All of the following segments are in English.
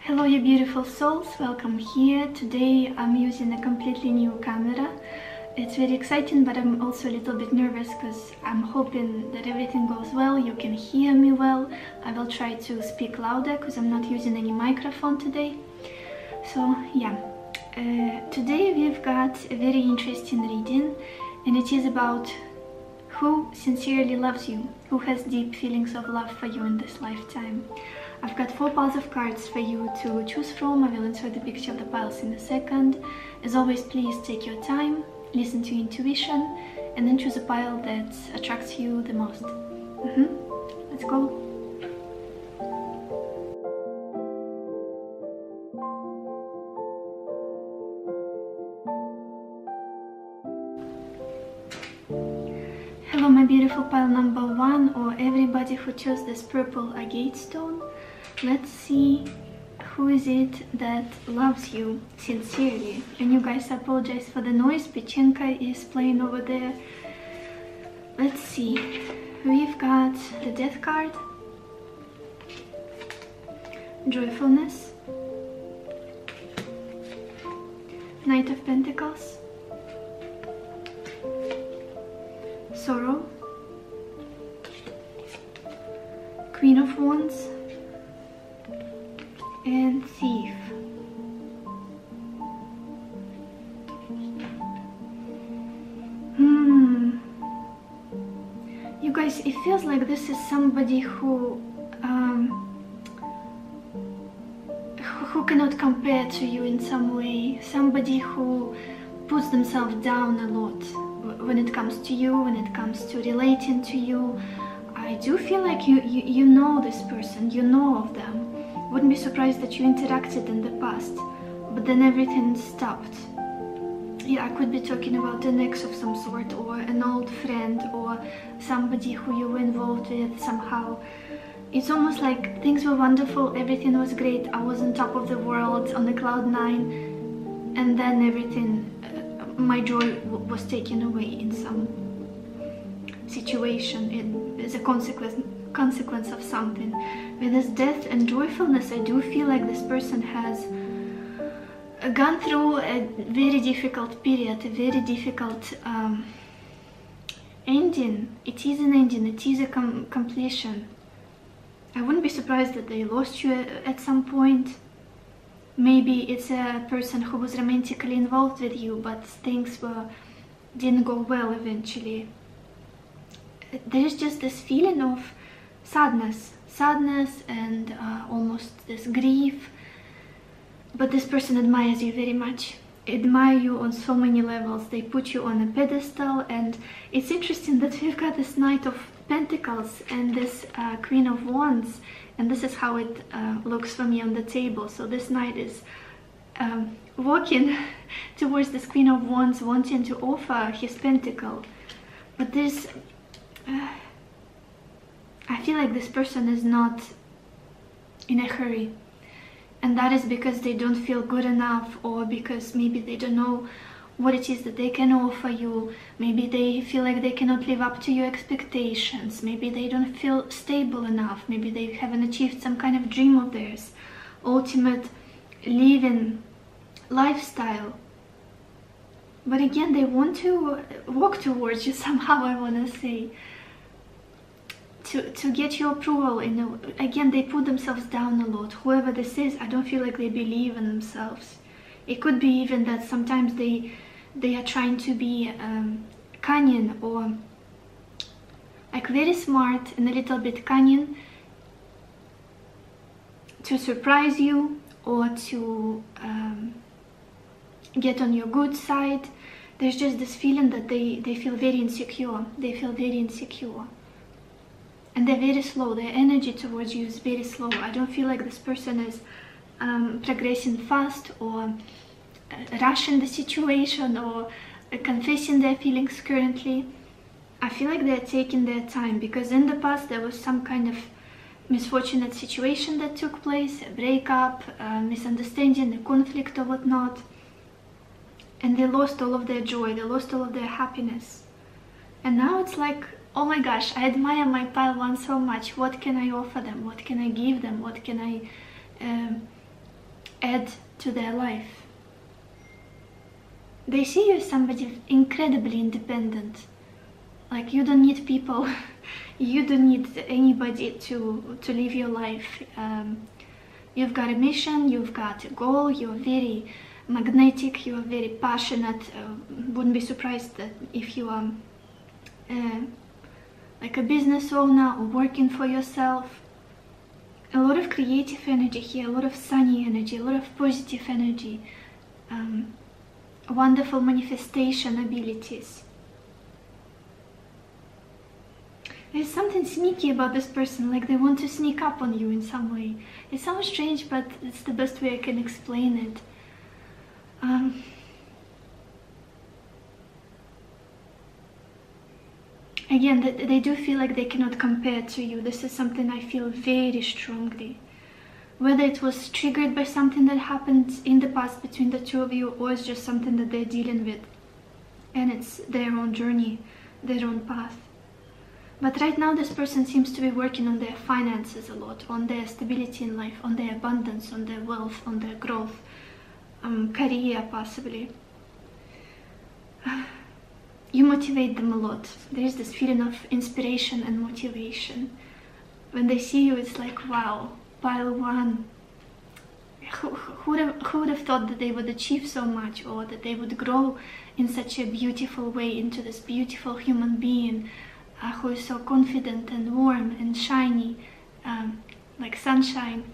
Hello you beautiful souls, welcome here. Today I'm using a completely new camera. It's very exciting, but I'm also a little bit nervous because I'm hoping that everything goes well, you can hear me well. I will try to speak louder because I'm not using any microphone today. So yeah, today we've got a very interesting reading, and it is about who sincerely loves you, who has deep feelings of love for you in this lifetime. I've got 4 piles of cards for you to choose from. I will insert the picture of the piles in a second. As always, please take your time, listen to your intuition, and then choose a pile that attracts you the most. Let's go. Hello my beautiful pile number 1, or everybody who chose this purple agate stone. Let's see who is it that loves you sincerely. And you guys, apologize for the noise, Pechenka is playing over there. Let's see, we've got the Death card, Joyfulness, Knight of Pentacles, Sorrow, Queen of Wands, and Thief. You guys, it feels like this is somebody who cannot compare to you in some way, somebody who puts themselves down a lot when it comes to you, when it comes to relating to you. I do feel like you know this person, you know of them. Wouldn't be surprised that you interacted in the past, but then everything stopped. Yeah, I could be talking about an ex of some sort, or an old friend, or somebody who you were involved with somehow. It's almost like things were wonderful, everything was great, I was on top of the world, on the cloud 9, and then everything, my joy was taken away in some situation, as a consequence of something. With this Death and Joyfulness, I do feel like this person has gone through a very difficult period, a very difficult ending. It is an ending, it is a completion. I wouldn't be surprised that they lost you at some point. Maybe it's a person who was romantically involved with you, but things didn't go well eventually. There's just this feeling of sadness and almost this grief. But this person admires you very much, admire you on so many levels. They put you on a pedestal, and it's interesting that we've got this Knight of Pentacles and this Queen of Wands, and this is how it looks for me on the table. So this knight is walking towards this Queen of Wands, wanting to offer his pentacle, but this I feel like this person is not in a hurry, and that is because they don't feel good enough, or because maybe they don't know what it is that they can offer you. Maybe they feel like they cannot live up to your expectations. Maybe they don't feel stable enough. Maybe they haven't achieved some kind of dream of theirs, ultimate living lifestyle. But again, they want to walk towards you somehow, I want to say. To get your approval. Again, they put themselves down a lot. Whoever this is, I don't feel like they believe in themselves. It could be even that sometimes they are trying to be cunning, or like very smart and a little bit cunning, to surprise you or to get on your good side. There's just this feeling that they feel very insecure. They feel very insecure. And they're very slow. Their energy towards you is very slow. I don't feel like this person is progressing fast, or rushing the situation, or confessing their feelings currently. I feel like they're taking their time, because in the past there was some kind of misfortunate situation that took place, a breakup, a misunderstanding, a conflict or whatnot, and they lost all of their joy, they lost all of their happiness. And now it's like, oh my gosh, I admire my pile one so much. What can I offer them? What can I give them? What can I add to their life. They see you as somebody incredibly independent. Like, you don't need people, you don't need anybody to live your life. You've got a mission, you've got a goal, you're very magnetic, you're very passionate. Wouldn't be surprised that if you are like a business owner or working for yourself. A lot of creative energy here, a lot of sunny energy, a lot of positive energy, wonderful manifestation abilities. There's something sneaky about this person, like they want to sneak up on you in some way. It sounds strange, but it's the best way I can explain it. Again, they do feel like they cannot compare to you. This is something I feel very strongly. Whether it was triggered by something that happened in the past between the two of you, or it's just something that they're dealing with, and it's their own journey, their own path. But right now this person seems to be working on their finances a lot, on their stability in life, on their abundance, on their wealth, on their growth, career possibly. You motivate them a lot. There's this feeling of inspiration and motivation. When they see you, it's like, wow, pile one. Who would have thought that they would achieve so much, or that they would grow in such a beautiful way into this beautiful human being who is so confident and warm and shiny, like sunshine.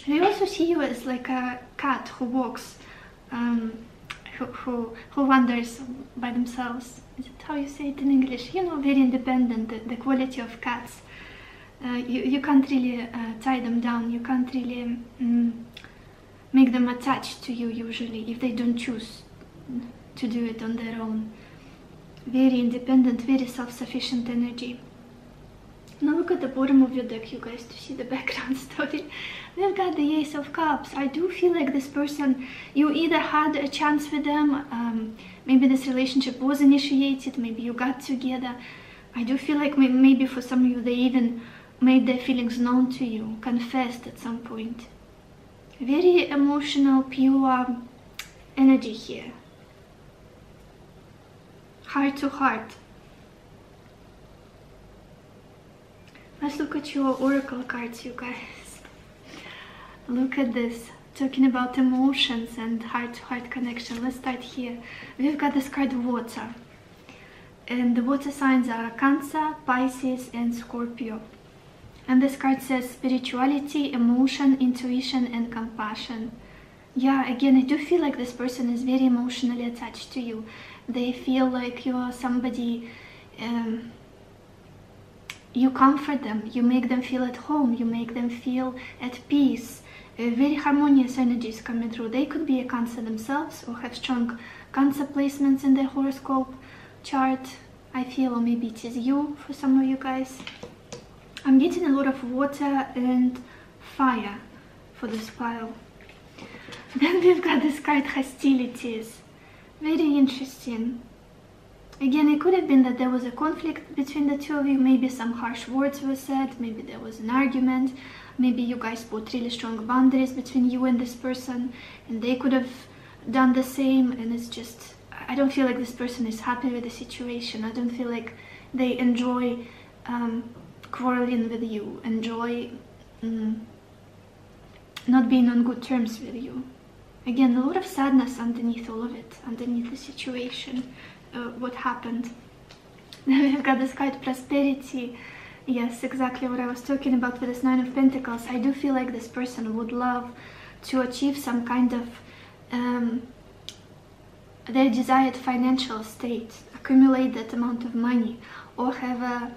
They also see you as like a cat who walks, who wanders by themselves. Is it how you say it in English? You know, very independent, the quality of cats. You can't really tie them down, you can't really make them attached to you usually, if they don't choose to do it on their own. Very independent, very self-sufficient energy. Now look at the bottom of your deck, you guys, to see the background story. We've got the Ace of Cups. I do feel like this person, you either had a chance with them, maybe this relationship was initiated, maybe you got together. I do feel like maybe for some of you, they even made their feelings known to you, confessed at some point. Very emotional, pure energy here. Heart to heart. Let's look at your oracle cards, you guys. Look at this, talking about emotions and heart-to-heart connection. Let's start here. We've got this card, water. And the water signs are Cancer, Pisces, and Scorpio. And this card says spirituality, emotion, intuition, and compassion. Yeah, again, I do feel like this person is very emotionally attached to you. They feel like you are somebody, you comfort them, you make them feel at home, you make them feel at peace. Very harmonious energies coming through. They could be a Cancer themselves, or have strong Cancer placements in their horoscope chart, I feel, or maybe it is you for some of you guys. I'm getting a lot of water and fire for this pile. Then we've got this card, hostilities. Very interesting. Again, it could have been that there was a conflict between the two of you. Maybe some harsh words were said. Maybe there was an argument. Maybe you guys put really strong boundaries between you and this person, and they could have done the same. And it's just, I don't feel like this person is happy with the situation. I don't feel like they enjoy quarreling with you, enjoy not being on good terms with you. Again, a lot of sadness underneath all of it, underneath the situation, what happened. Then we've got this card, prosperity. Yes, exactly what I was talking about with this Nine of Pentacles. I do feel like this person would love to achieve some kind of their desired financial state, accumulate that amount of money, or have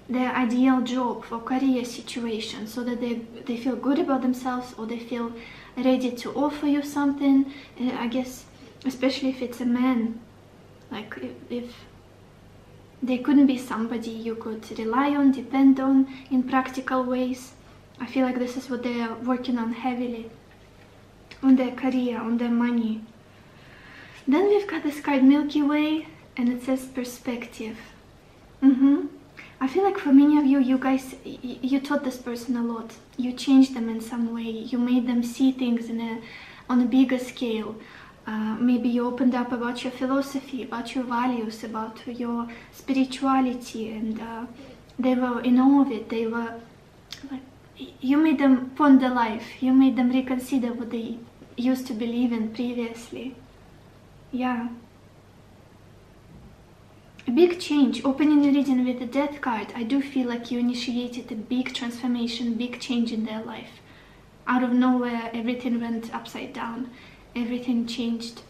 their ideal job or career situation, so that they feel good about themselves, or they feel ready to offer you something. I guess, especially if it's a man, like if they couldn't be somebody you could rely on, depend on in practical ways. I feel like this is what they are working on heavily, on their career, on their money. Then we've got this card, Milky Way, and it says perspective. I feel like for many of you, you guys, you taught this person a lot. You changed them in some way. You made them see things on a bigger scale. Maybe you opened up about your philosophy, about your values, about your spirituality, and they were in awe of it. They were like, you made them ponder life. You made them reconsider what they used to believe in previously. Yeah. A big change. Opening your reading with the Death card, I do feel like you initiated a big transformation, big change in their life. Out of nowhere, everything went upside down. Everything changed.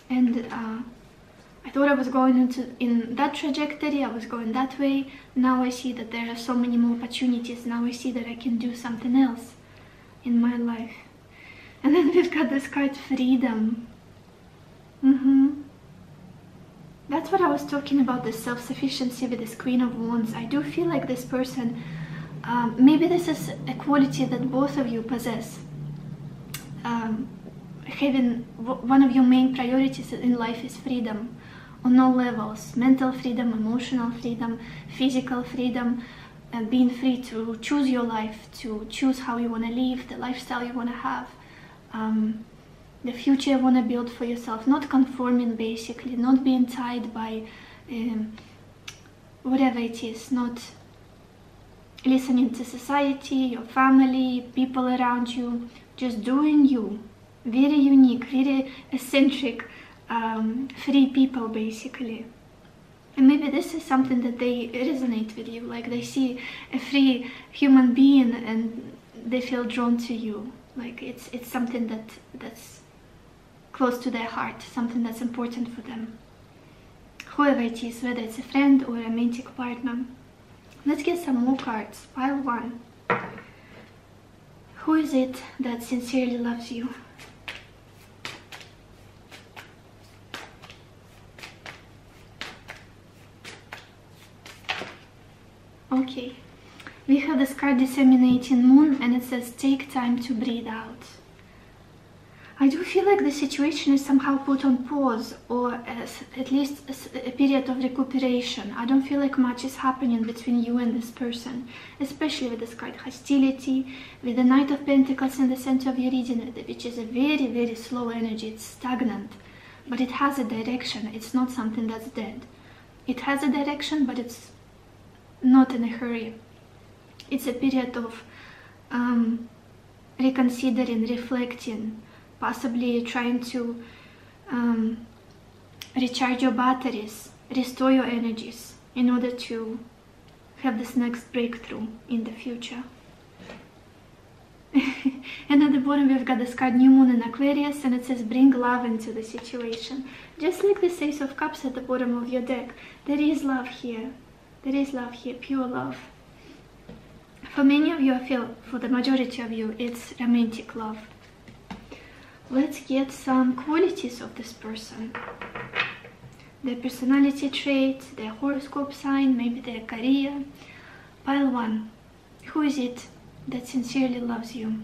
And I thought I was going in that trajectory, I was going that way. Now I see that there are so many more opportunities. Now I see that I can do something else in my life. And then we've got this card, Freedom. That's what I was talking about, the self-sufficiency with this Queen of Wands. I do feel like this person, maybe this is a quality that both of you possess. Having one of your main priorities in life is freedom on all levels: mental freedom, emotional freedom, physical freedom, being free to choose your life, to choose how you want to live, the lifestyle you want to have, the future you want to build for yourself, not conforming basically, not being tied by whatever it is, not listening to society, your family, people around you, just doing you. Very unique, very eccentric, free people basically. And maybe this is something that they resonate with you, like they see a free human being and they feel drawn to you. Like it's something that's close to their heart, something that's important for them. Whoever it is, whether it's a friend or a romantic partner. Let's get some more cards. Pile 1. Who is it that sincerely loves you? Okay, we have this card, Disseminating Moon, and it says take time to breathe out. I do feel like the situation is somehow put on pause, or at least a period of recuperation. I don't feel like much is happening between you and this person, especially with this card, Hostility, with the Knight of Pentacles in the center of your reading, which is a very, very slow energy. It's stagnant, but it has a direction. It's not something that's dead. It has a direction, but it's not in a hurry. It's a period of reconsidering, reflecting, possibly trying to recharge your batteries, restore your energies in order to have this next breakthrough in the future. And at the bottom we've got this card, New Moon in Aquarius, and it says bring love into the situation. Just like the Ace of Cups at the bottom of your deck, there is love here. There is love here, pure love. For many of you, I feel, for the majority of you, it's romantic love. Let's get some qualities of this person. Their personality trait, their horoscope sign, maybe their career. Pile 1. Who is it that sincerely loves you?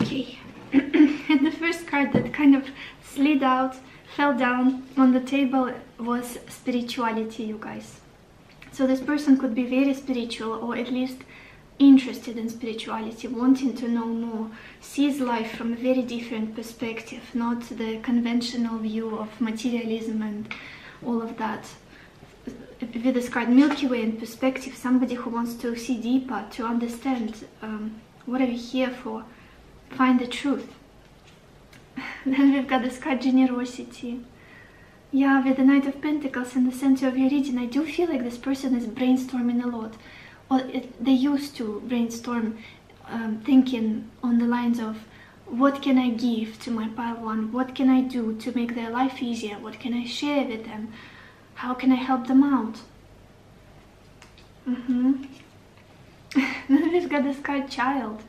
Okay, and the first card that kind of slid out, fell down on the table was spirituality, you guys. So this person could be very spiritual, or at least interested in spirituality, wanting to know more, sees life from a very different perspective, not the conventional view of materialism and all of that. With this card, Milky Way in perspective, somebody who wants to see deeper, to understand what are we here for, find the truth. Then we've got this card, Generosity. Yeah, with the Knight of Pentacles in the center of your reading, I do feel like this person is brainstorming a lot. Or they used to brainstorm, thinking on the lines of, what can I give to my pile 1? What can I do to make their life easier? What can I share with them? How can I help them out? Then we've got this card child.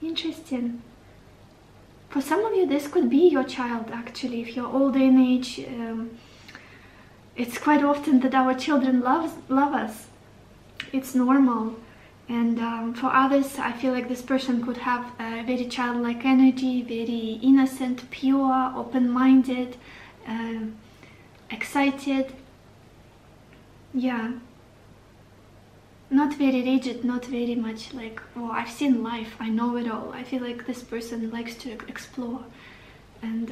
Interesting. For some of you, this could be your child, actually. If you're older in age, it's quite often that our children love us. It's normal. And for others, I feel like this person could have a very childlike energy, very innocent, pure, open-minded, excited. Yeah. Not very rigid, not very much like, oh, I've seen life, I know it all. I feel like this person likes to explore. And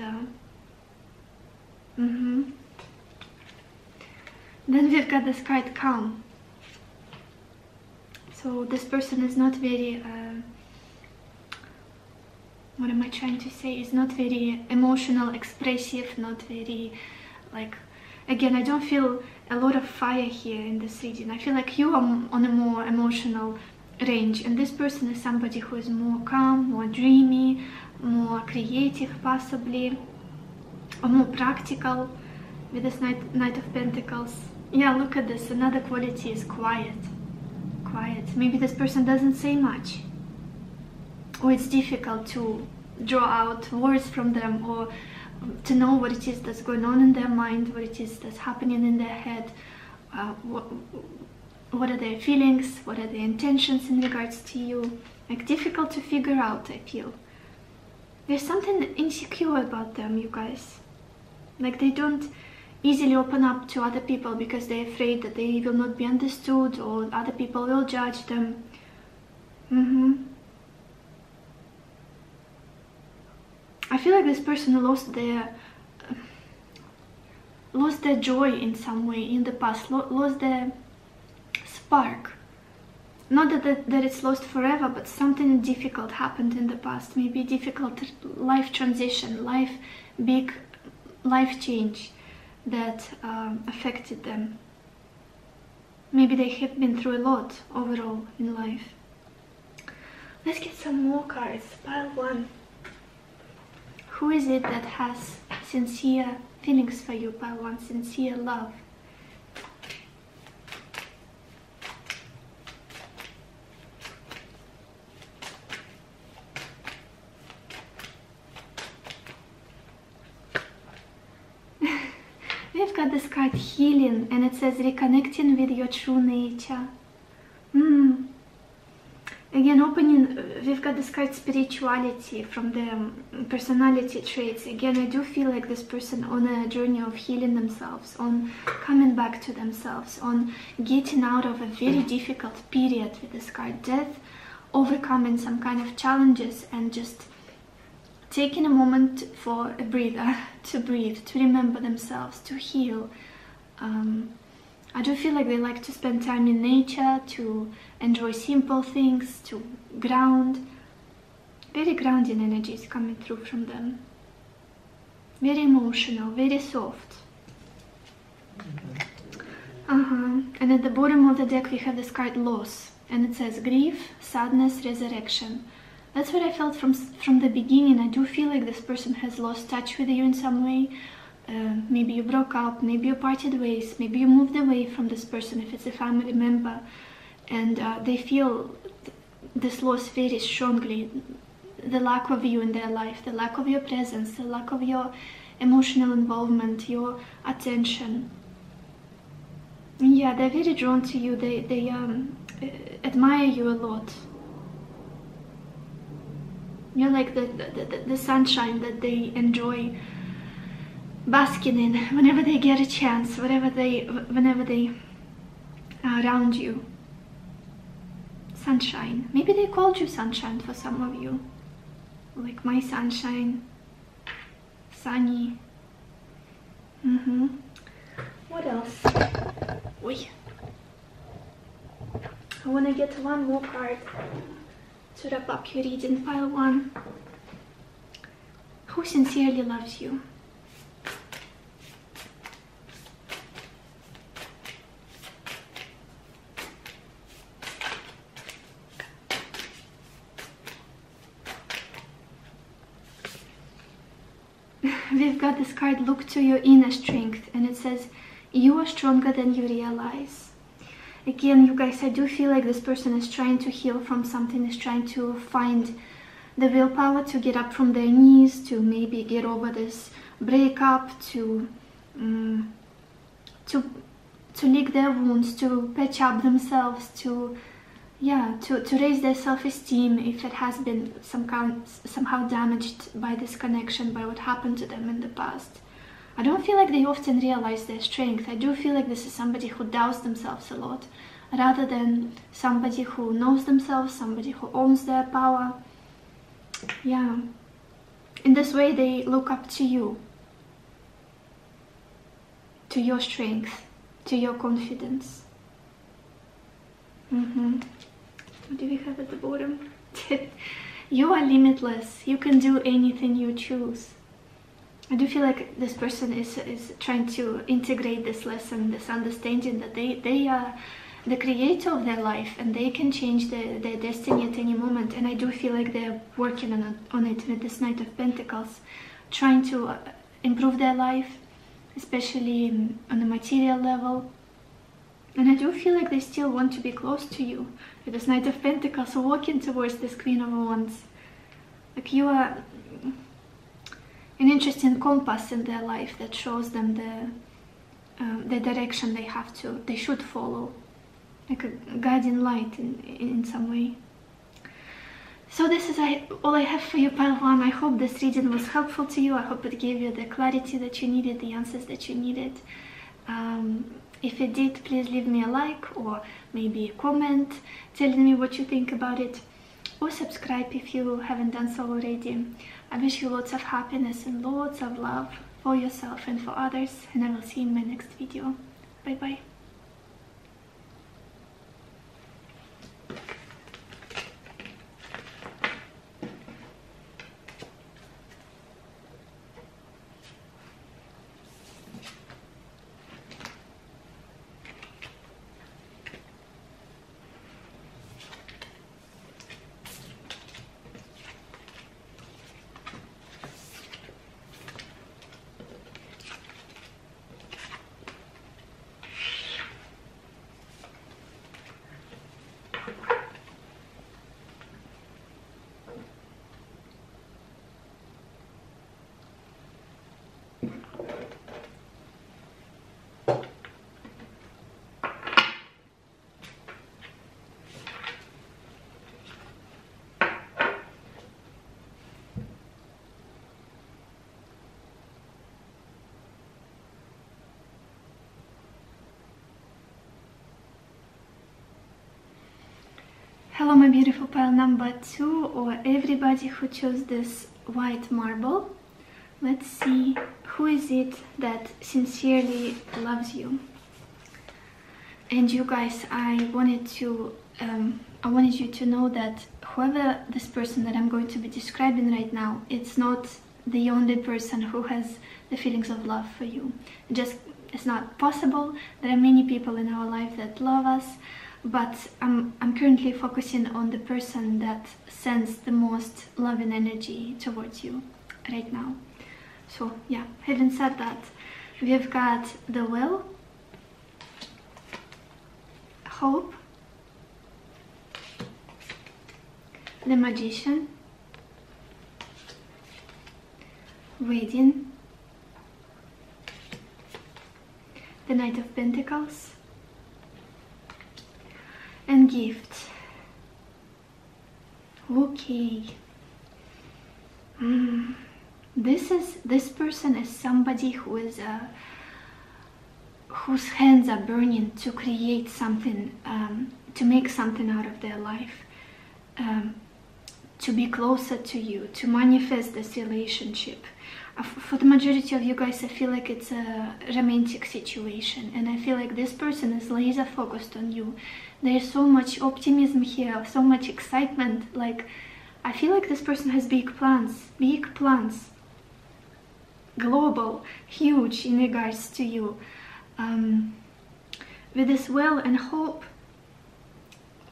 then we've got this card calm. So this person is not very, what am I trying to say? Is not very emotional, expressive, not very, like, again, I don't feel a lot of fire here in this reading. I feel like you are on a more emotional range, and this person is somebody who is more calm, more dreamy, more creative possibly, or more practical with this Knight of Pentacles. Yeah, look at this. Another quality is quiet. Quiet. Maybe this person doesn't say much, or it's difficult to draw out words from them, or to know what it is that's going on in their mind, what it is that's happening in their head, what are their feelings, what are their intentions in regards to you. Like, difficult to figure out, I feel. There's something insecure about them, you guys. Like, they don't easily open up to other people because they're afraid that they will not be understood or other people will judge them. I feel like this person lost their joy in some way in the past, lost their spark. Not that it's lost forever, but something difficult happened in the past. Maybe a difficult life transition, big life change that affected them. Maybe they have been through a lot overall in life. Let's get some more cards. Pile 1. Who is it that has sincere feelings for you, Pile 1? Sincere love. We've got this card healing, and it says reconnecting with your true nature. Again, opening, we've got this card spirituality from the personality traits. Again, I do feel like this person on a journey of healing themselves, on coming back to themselves, on getting out of a very difficult period with this card death, overcoming some kind of challenges, and just taking a moment for a breather, to breathe, to remember themselves, to heal. I do feel like they like to spend time in nature, to enjoy simple things, to ground. Very grounding energy is coming through from them. Very emotional, very soft. And at the bottom of the deck we have this card loss, and it says grief, sadness, resurrection. That's what I felt from the beginning. I do feel like this person has lost touch with you in some way. Maybe you broke up, maybe you parted ways, maybe you moved away from this person if it's a family member, and they feel this loss very strongly. The lack of you in their life, the lack of your presence, the lack of your emotional involvement, your attention. Yeah, they're very drawn to you. They admire you a lot. You're like the sunshine that they enjoy basking in whenever they get a chance, whenever they are around you. Sunshine. Maybe they called you sunshine for some of you. Like my sunshine. Sunny. What else? Oi. I want to get one more card to wrap up your reading. Pile 1. Who sincerely loves you? We've got this card, look to your inner strength, and it says you are stronger than you realize. Again, you guys, I do feel like this person is trying to heal from something, is trying to find the willpower to get up from their knees, to maybe get over this breakup, to lick their wounds, to patch up themselves, to raise their self-esteem if it has been somehow damaged by this connection, by what happened to them in the past. I don't feel like they often realize their strength. I do feel like this is somebody who doubts themselves a lot, rather than somebody who knows themselves, somebody who owns their power. Yeah. In this way, they look up to you, to your strength, to your confidence. What do we have at the bottom? You are limitless. You can do anything you choose. I do feel like this person is trying to integrate this lesson, this understanding that they are the creator of their life and they can change their destiny at any moment. And I do feel like they're working on it with this Knight of Pentacles, trying to improve their life, especially on a material level. And I do feel like they still want to be close to you. With this Knight of Pentacles walking towards this Queen of Wands. Like you are an interesting compass in their life that shows them the direction they should follow. Like a guiding light in some way. So this is all I have for you, Pile 1. I hope this reading was helpful to you. I hope it gave you the clarity that you needed, the answers that you needed. If it did, please leave me a like or maybe a comment telling me what you think about it. Or subscribe if you haven't done so already. I wish you lots of happiness and lots of love for yourself and for others. And I will see you in my next video. Bye bye. Hello my beautiful pile number 2, or everybody who chose this white marble. Let's see who is it that sincerely loves you. And you guys, I wanted you to know that whoever this person that I'm going to be describing right now, it's not the only person who has the feelings of love for you. It's not possible. There are many people in our life that love us, but I'm currently focusing on the person that sends the most loving energy towards you right now. So yeah, having said that, we've got the Well, Hope, the Magician, Wedding, the Knight of Pentacles, and Gift. Okay. This person is somebody who is whose hands are burning to create something, to make something out of their life, to be closer to you, to manifest this relationship. For the majority of you guys, I feel like it's a romantic situation, and I feel like this person is laser focused on you. There's so much optimism here, so much excitement. Like, I feel like this person has big plans, global, huge in regards to you. With this Well and Hope,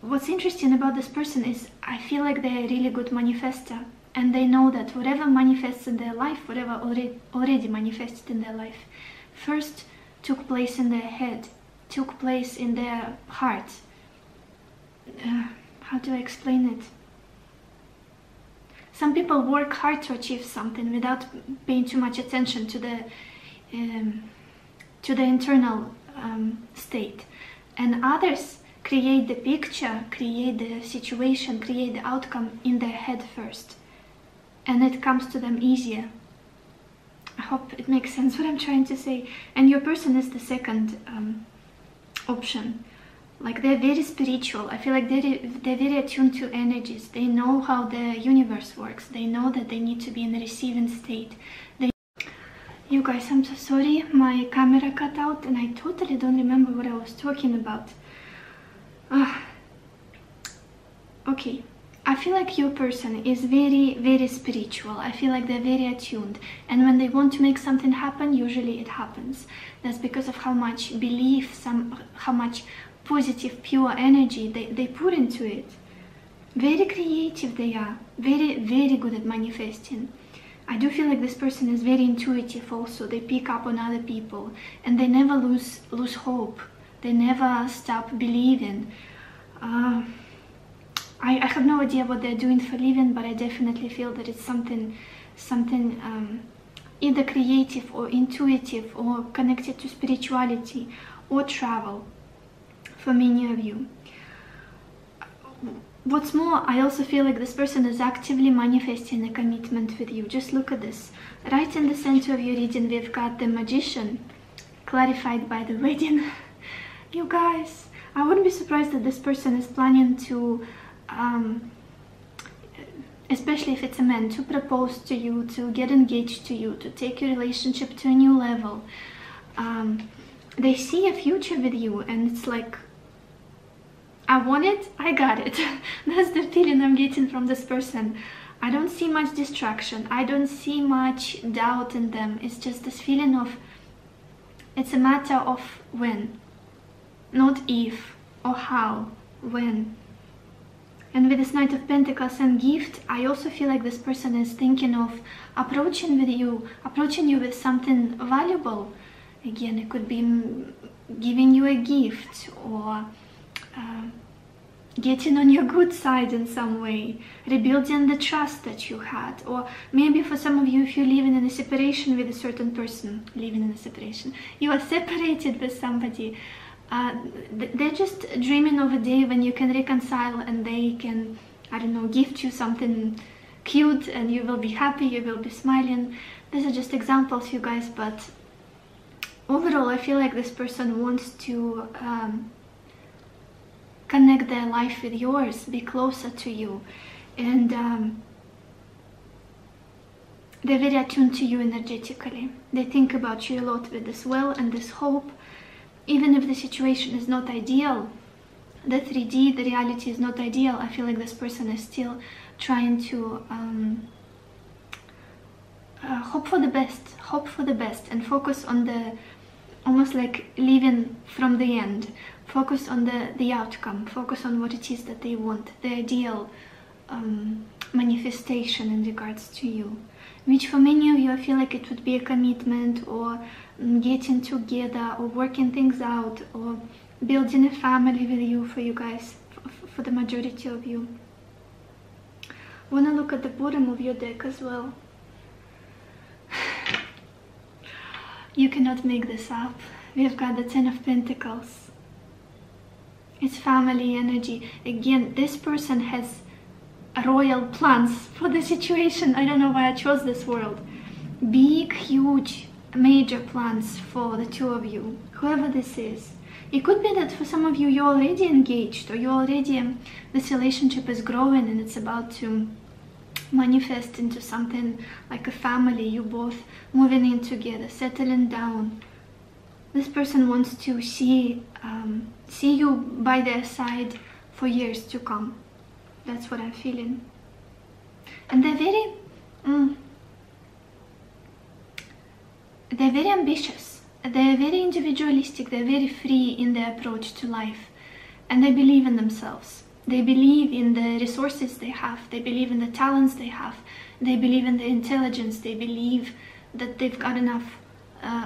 what's interesting about this person is I feel like they're a really good manifester, and they know that whatever manifests in their life, whatever already manifested in their life, first took place in their head. took place in their heart. How do I explain it? Some people work hard to achieve something without paying too much attention to the internal state, and others create the picture, create the situation, create the outcome in their head first, and it comes to them easier. I hope it makes sense what I'm trying to say. And your person is the second option. Like, they're very spiritual. I feel like they're very attuned to energies. They know how the universe works. They know that they need to be in a receiving state. You guys, I'm so sorry, my camera cut out and I totally don't remember what I was talking about. Okay, I feel like your person is very, very spiritual. I feel like they're very attuned, and when they want to make something happen, usually it happens. That's because of how much belief, how much positive, pure energy they put into it. Very creative they are, very, very good at manifesting. I do feel like this person is very intuitive also. They pick up on other people, and they never lose hope. They never stop believing. I have no idea what they're doing for living, but I definitely feel that it's something either creative or intuitive or connected to spirituality or travel for many of you. What's more, I also feel like this person is actively manifesting a commitment with you. Just look at this. Right in the center of your reading, we've got the Magician, clarified by the wedding. You guys, I wouldn't be surprised that this person is planning to, especially if it's a man, to propose to you, to get engaged to you, to take your relationship to a new level. They see a future with you, and it's like, I want it, I got it. That's the feeling I'm getting from this person. I don't see much distraction. I don't see much doubt in them. It's just this feeling of, it's a matter of when. Not if or how, when. And with this Knight of Pentacles and gift, I also feel like this person is thinking of approaching you with something valuable. Again, it could be giving you a gift, or getting on your good side in some way, rebuilding the trust that you had. Or maybe for some of you, if you're living in a separation with a certain person, you are separated with somebody, they're just dreaming of a day when you can reconcile and they can, I don't know, gift you something cute and you will be happy, you will be smiling. These are just examples, you guys, but overall I feel like this person wants to connect their life with yours, be closer to you, and they're very attuned to you energetically. They think about you a lot with this will and this hope. Even if the situation is not ideal, the 3D, the reality is not ideal, I feel like this person is still trying to hope for the best, and focus on the, almost like living from the end. Focus on the outcome, focus on what it is that they want, the ideal manifestation in regards to you. Which for many of you, I feel like it would be a commitment, or getting together, or working things out, or building a family with you, for you guys, for the majority of you. Wanna look at the bottom of your deck as well. You cannot make this up. We've got the Ten of Pentacles. It's family energy. Again, this person has royal plans for the situation. I don't know why I chose this world. Big, huge, major plans for the two of you, whoever this is. It could be that for some of you, you're already engaged, or you're already, this relationship is growing and it's about to manifest into something like a family. You both moving in together, settling down. This person wants to see you by their side for years to come. That's what I'm feeling. And they're very ambitious. They're very individualistic. They're very free in their approach to life, and they believe in themselves. They believe in the resources they have. They believe in the talents they have. They believe in the intelligence. They believe that they've got enough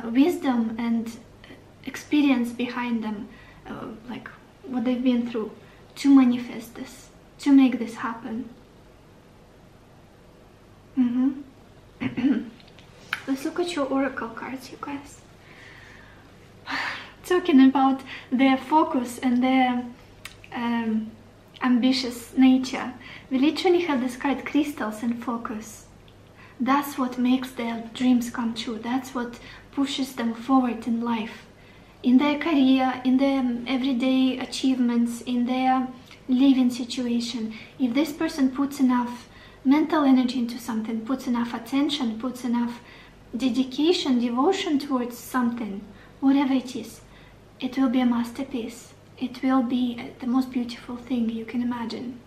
wisdom and experience behind them, like what they've been through, to manifest this, to make this happen. Let's look at your oracle cards, you guys. Talking about their focus and their ambitious nature, we literally have this card, crystals and focus. That's what makes their dreams come true. That's what pushes them forward in life, in their career, in their everyday achievements, in their living situation. If this person puts enough mental energy into something, puts enough attention, puts enough dedication, devotion towards something, whatever it is, it will be a masterpiece. It will be the most beautiful thing you can imagine.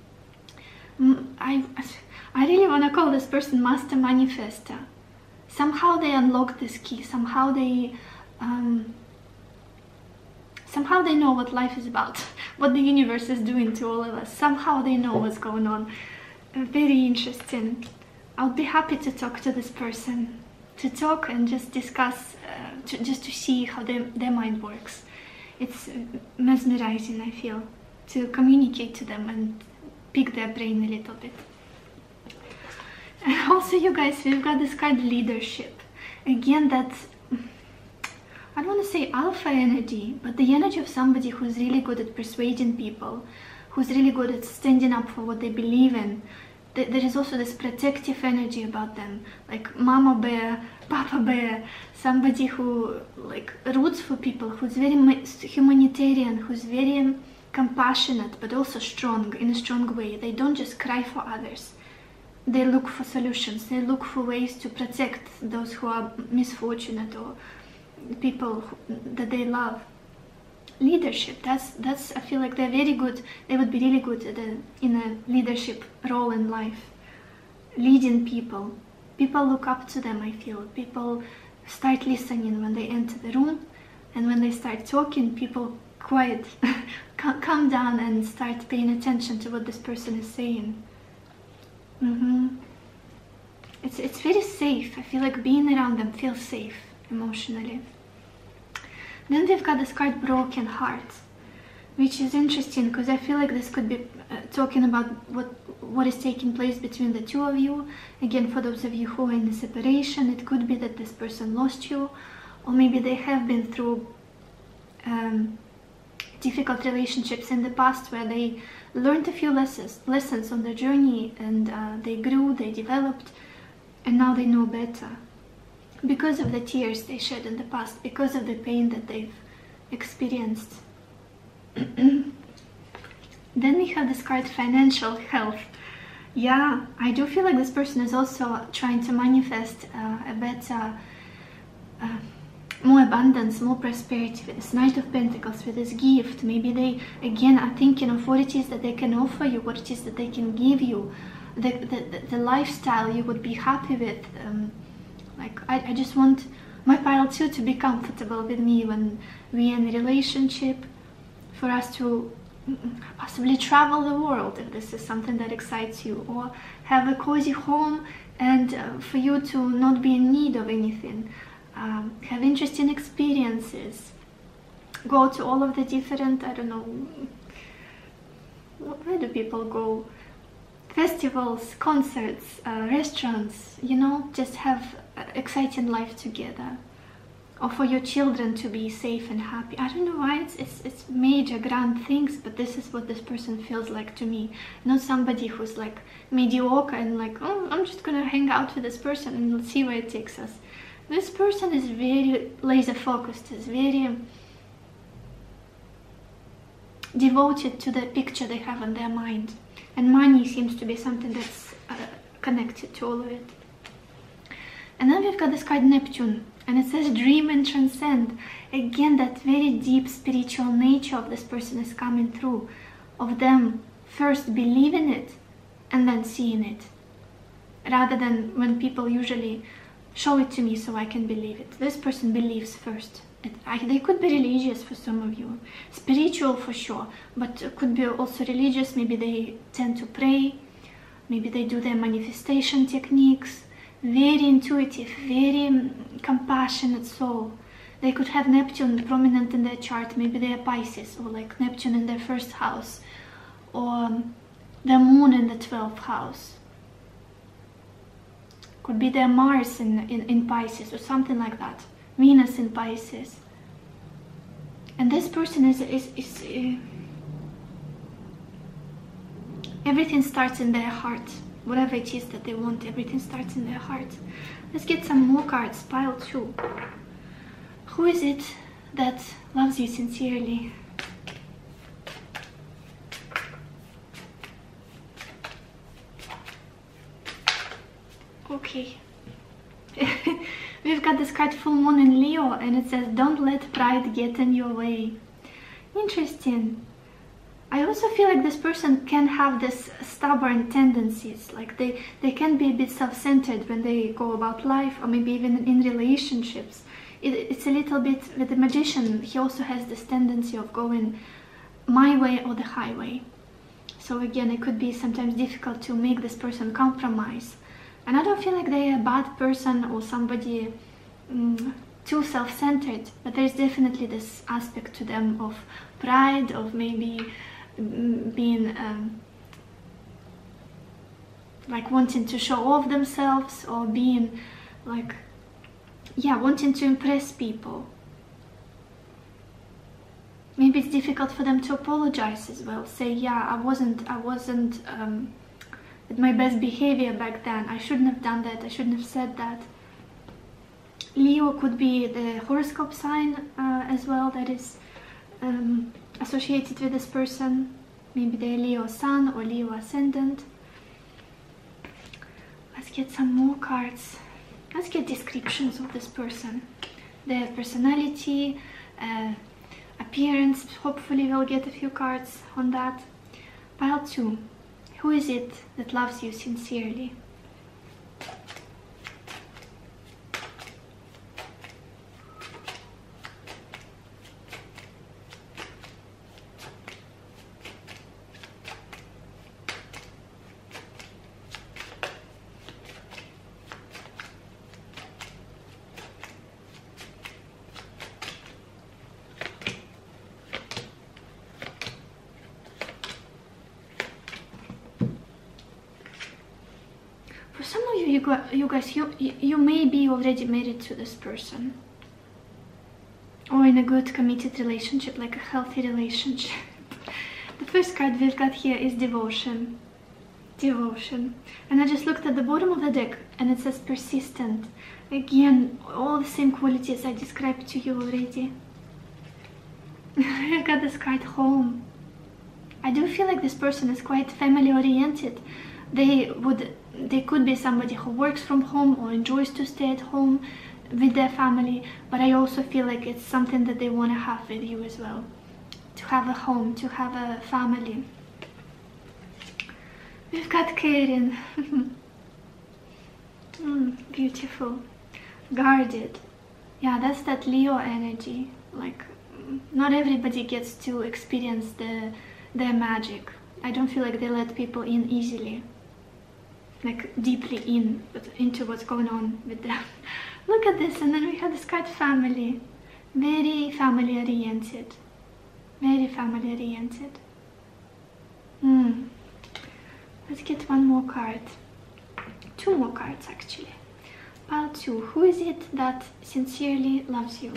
I really want to call this person master manifester. Somehow they unlock this key. Somehow they know what life is about, what the universe is doing to all of us. Somehow they know what's going on. Very interesting. I'll be happy to talk to this person, to talk and just discuss, just to see how their mind works. It's mesmerizing, I feel, to communicate to them and pick their brain a little bit. And also, you guys, we've got this card, leadership. Again, that's, I don't want to say alpha energy, but the energy of somebody who's really good at persuading people, who's really good at standing up for what they believe in. There is also this protective energy about them, like mama bear, papa bear, somebody who like roots for people, who's very humanitarian, who's very compassionate, but also strong, in a strong way. They don't just cry for others. They look for solutions. They look for ways to protect those who are misfortunate or people that they love. Leadership, that's I feel like they're very good. They would be really good in a leadership role in life, leading people. People look up to them, I feel. People start listening when they enter the room, and when they start talking, people quiet, calm down and start paying attention to what this person is saying. It's very safe. I feel like being around them feels safe emotionally. Then we've got this card, broken heart, which is interesting because I feel like this could be talking about what is taking place between the two of you. Again, for those of you who are in a separation, it could be that this person lost you, or maybe they have been through difficult relationships in the past where they learned a few lessons on their journey, and they grew, they developed, and now they know better. Because of the tears they shed in the past, because of the pain that they've experienced. Then we have this card, financial health. Yeah, I do feel like this person is also trying to manifest a better, more abundance, more prosperity with this Knight of Pentacles, with this gift. Maybe they, again, are thinking of what it is that they can offer you, what it is that they can give you, the lifestyle you would be happy with. Like, I just want my pile too to be comfortable with me when we're in a relationship, for us to possibly travel the world if this is something that excites you, or have a cozy home and for you to not be in need of anything, have interesting experiences, go to all of the different, I don't know, where do people go? Festivals, concerts, restaurants, you know, just have exciting life together. Or for your children to be safe and happy. I don't know why it's major, grand things, but this is what this person feels like to me. Not somebody who's like mediocre and like, oh, I'm just gonna hang out with this person and let's see where it takes us. This person is very laser focused, is very devoted to the picture they have in their mind. And money seems to be something that's connected to all of it. And then we've got this card, Neptune, and it says dream and transcend. Again, that very deep spiritual nature of this person is coming through, of them first believing it and then seeing it, rather than when people usually show it to me so I can believe it. This person believes first. They could be religious for some of you, spiritual for sure, but could be also religious. Maybe they tend to pray, maybe they do their manifestation techniques. Very intuitive, very compassionate soul, They could have Neptune prominent in their chart. Maybe they are Pisces, or like Neptune in their first house, or their moon in the 12th house. Could be their Mars in Pisces or something like that. Venus in Pisces. And this person is everything starts in their heart. Whatever it is that they want, everything starts in their heart. Let's get some more cards. Pile 2. Who is it that loves you sincerely? Okay. We've got this card Full Moon in Leo, and it says, don't let pride get in your way. Interesting. I also feel like this person can have this stubborn tendencies, like they can be a bit self-centered when they go about life, or maybe even in relationships. It's a little bit, with the Magician, he also has this tendency of going my way or the highway. So again, it could be sometimes difficult to make this person compromise. And I don't feel like they're a bad person or somebody too self-centered, but there's definitely this aspect to them of pride, of maybe being like wanting to show off themselves, or being like, yeah, wanting to impress people. Maybe it's difficult for them to apologize as well. Say, yeah, I wasn't at my best behavior back then. I shouldn't have done that. I shouldn't have said that. Leo could be the horoscope sign as well that is associated with this person. Maybe they're Leo Sun or Leo Ascendant. Let's get some more cards. Let's get descriptions of this person. Their personality, appearance. Hopefully we'll get a few cards on that. Pile 2. Who is it that loves you sincerely? For some of you guys, you may be already married to this person, or in a good committed relationship, like a healthy relationship. The first card we've got here is devotion. Devotion. And I just looked at the bottom of the deck and it says persistent. Again, all the same qualities I described to you already. I've got this card home. I do feel like this person is quite family oriented. They could be somebody who works from home or enjoys to stay at home with their family, but I also feel like it's something that they want to have with you as well. To have a home, to have a family. We've got caring. Beautiful. Guarded. Yeah, that's that Leo energy. Like, not everybody gets to experience their magic. I don't feel like they let people in easily. Like deeply into what's going on with them. Look at this, and then we have this card family. Very family oriented. Very family oriented. Let's get one more card. Two more cards actually. Pile 2. Who is it that sincerely loves you?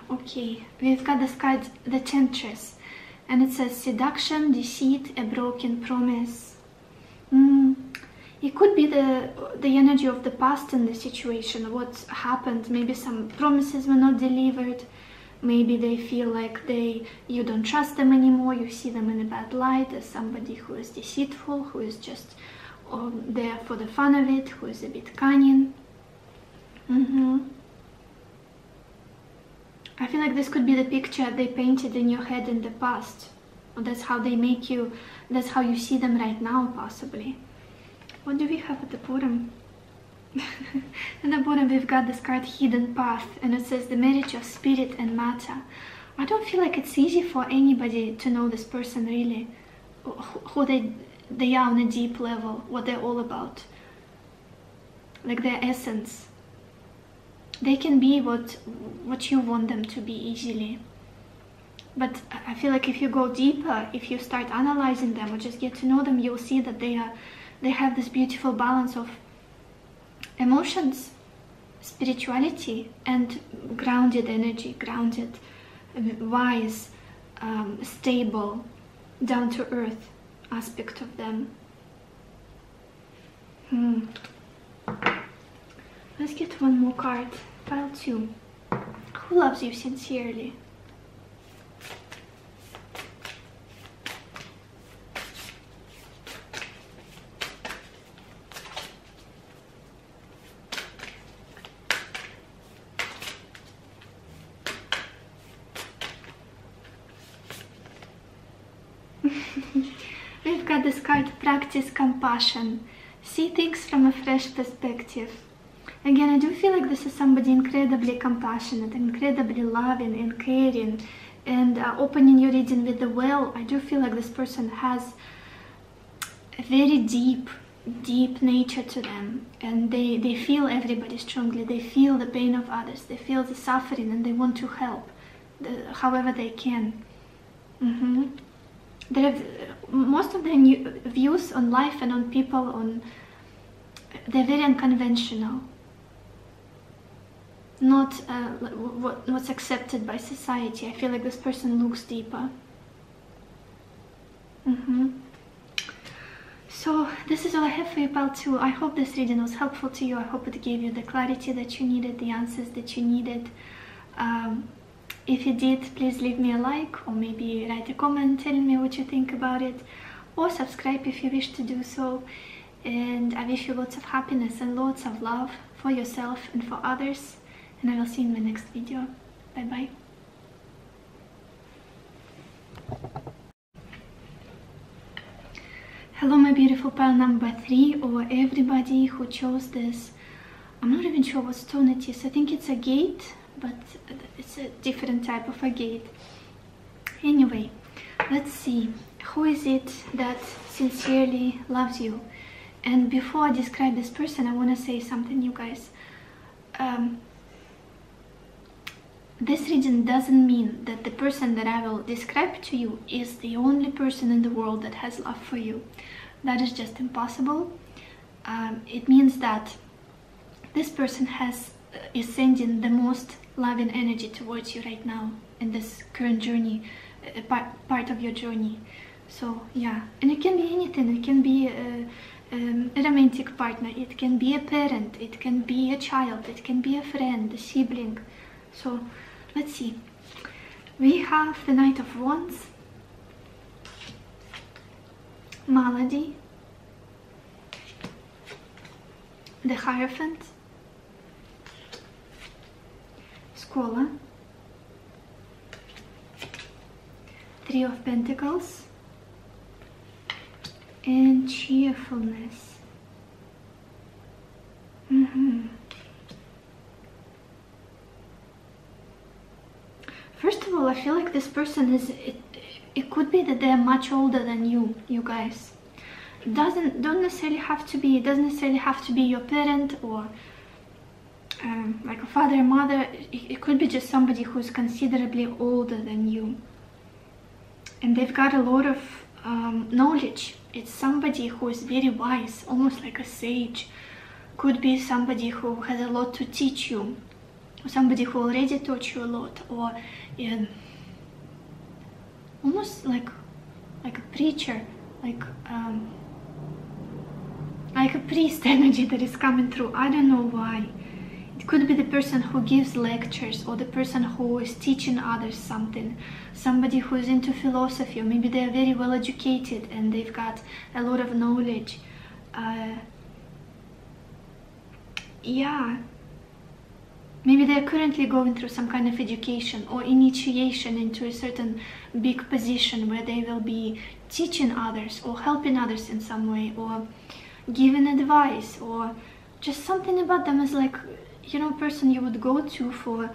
Okay, we've got this card, the Temptress, and it says seduction, deceit, a broken promise. It could be the energy of the past in the situation, what happened. Maybe some promises were not delivered. Maybe they feel like you don't trust them anymore. You see them in a bad light as somebody who is deceitful, who is just there for the fun of it, who is a bit cunning. I feel like this could be the picture they painted in your head in the past. Or that's how they make you, that's how you see them right now, possibly. What do we have at the bottom? At the bottom we've got this card, Hidden Path, and it says the marriage of spirit and matter. I don't feel like it's easy for anybody to know this person really, who they they are on a deep level, what they're all about, like their essence. They can be what you want them to be easily. But I feel like if you go deeper, if you start analyzing them or just get to know them, you'll see that they have this beautiful balance of emotions, spirituality, and grounded energy, grounded, wise, stable, down to earth aspect of them. Let's get one more card. Pile 2. Who loves you sincerely? We've got this card, practice compassion. See things from a fresh perspective. Again, I do feel like this is somebody incredibly compassionate, incredibly loving and caring. And opening your reading with the well, I do feel like this person has a very deep nature to them. And they feel everybody strongly. They feel the pain of others. They feel the suffering, and they want to help however they can. Most of their views on life and on people, they're very unconventional. Not what's accepted by society. I feel like this person looks deeper. So this is all I have for you, pal 2. I hope this reading was helpful to you. I hope it gave you the clarity that you needed, the answers that you needed. If you did, please leave me a like, or maybe write a comment telling me what you think about it, or subscribe if you wish to do so. And I wish you lots of happiness and lots of love for yourself and for others. And I will see you in my next video. Bye bye. Hello, my beautiful pile number 3, or everybody who chose this. I'm not even sure what stone it is. I think it's a gate, but it's a different type of a gate. Anyway, let's see. Who is it that sincerely loves you? And before I describe this person, I want to say something, you guys. This reading doesn't mean that the person that I will describe to you is the only person in the world that has love for you. That is just impossible. It means that this person is sending the most loving energy towards you right now in this current journey, part of your journey. So yeah, and it can be anything. It can be a romantic partner, it can be a parent, it can be a child, it can be a friend, a sibling. So let's see. We have the Knight of Wands, Malady, the Hierophant, Scholar, Three of Pentacles, and Cheerfulness. First of all, I feel like this person is, it could be that they're much older than you guys. It doesn't necessarily have to be, it doesn't necessarily have to be your parent or like a father or mother. It could be just somebody who's considerably older than you. And they've got a lot of knowledge. It's somebody who is very wise, almost like a sage. Could be somebody who has a lot to teach you, or somebody who already taught you a lot, or almost like a preacher, like a priest energy that is coming through. I don't know why. It could be the person who gives lectures, or the person who is teaching others something, somebody who is into philosophy, or maybe they're very well educated and they've got a lot of knowledge. Yeah, maybe they're currently going through some kind of education or initiation into a certain big position where they will be teaching others or helping others in some way, or giving advice, or just something about them is like, you know, person you would go to for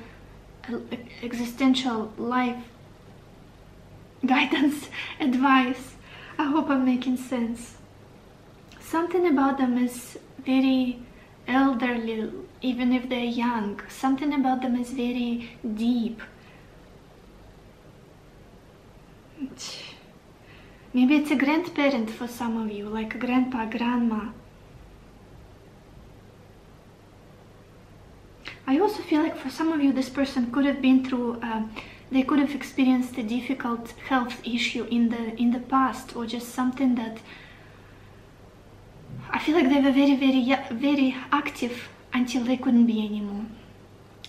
existential life guidance, advice. I hope I'm making sense. something about them is very elderly, even if they're young. Something about them is very deep. Maybe it's a grandparent for some of you, like a grandpa, grandma. I also feel like for some of you, this person could have been through, they could have experienced a difficult health issue in the past, or just something that I feel like they were very active until they couldn't be anymore.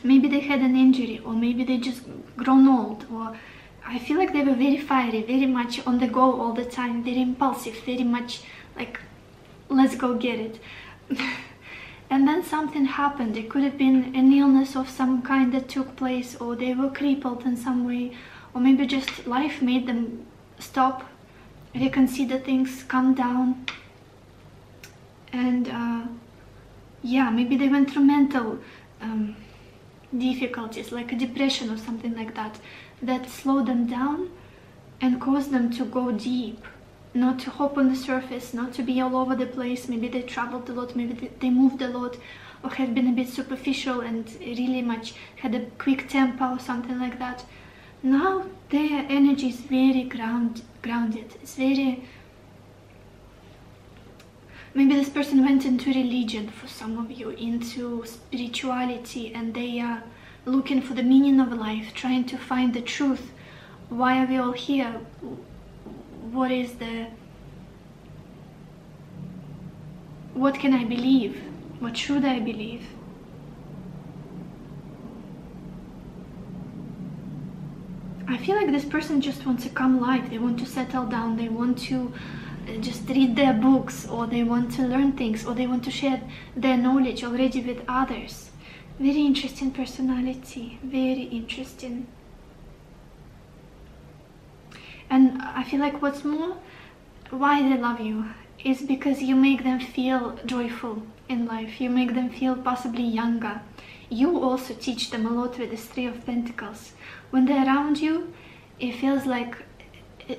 Maybe they had an injury, or maybe they just grown old, or I feel like they were very fiery, very much on the go all the time, very impulsive, very much like, let's go get it. And then something happened. It could have been an illness of some kind that took place, or they were crippled in some way, or maybe just life made them stop, reconsider things, calm down. And yeah, maybe they went through mental difficulties, like a depression or something like that, that slowed them down and caused them to go deep. Not to hop on the surface, not to be all over the place. Maybe they traveled a lot, maybe they moved a lot, or had been a bit superficial and really much had a quick tempo or something like that. Now their energy is very grounded. It's very... Maybe this person went into religion for some of you, into spirituality, and they are looking for the meaning of life, trying to find the truth. Why are we all here? What can I believe? What should I believe? I feel like this person just wants to come live. They want to settle down. They want to just read their books, or they want to learn things, or they want to share their knowledge already with others. Very interesting personality. Very interesting. And I feel like what's more, why they love you is because you make them feel joyful in life. You make them feel possibly younger. You also teach them a lot with this Three of Pentacles. When they're around you, it feels like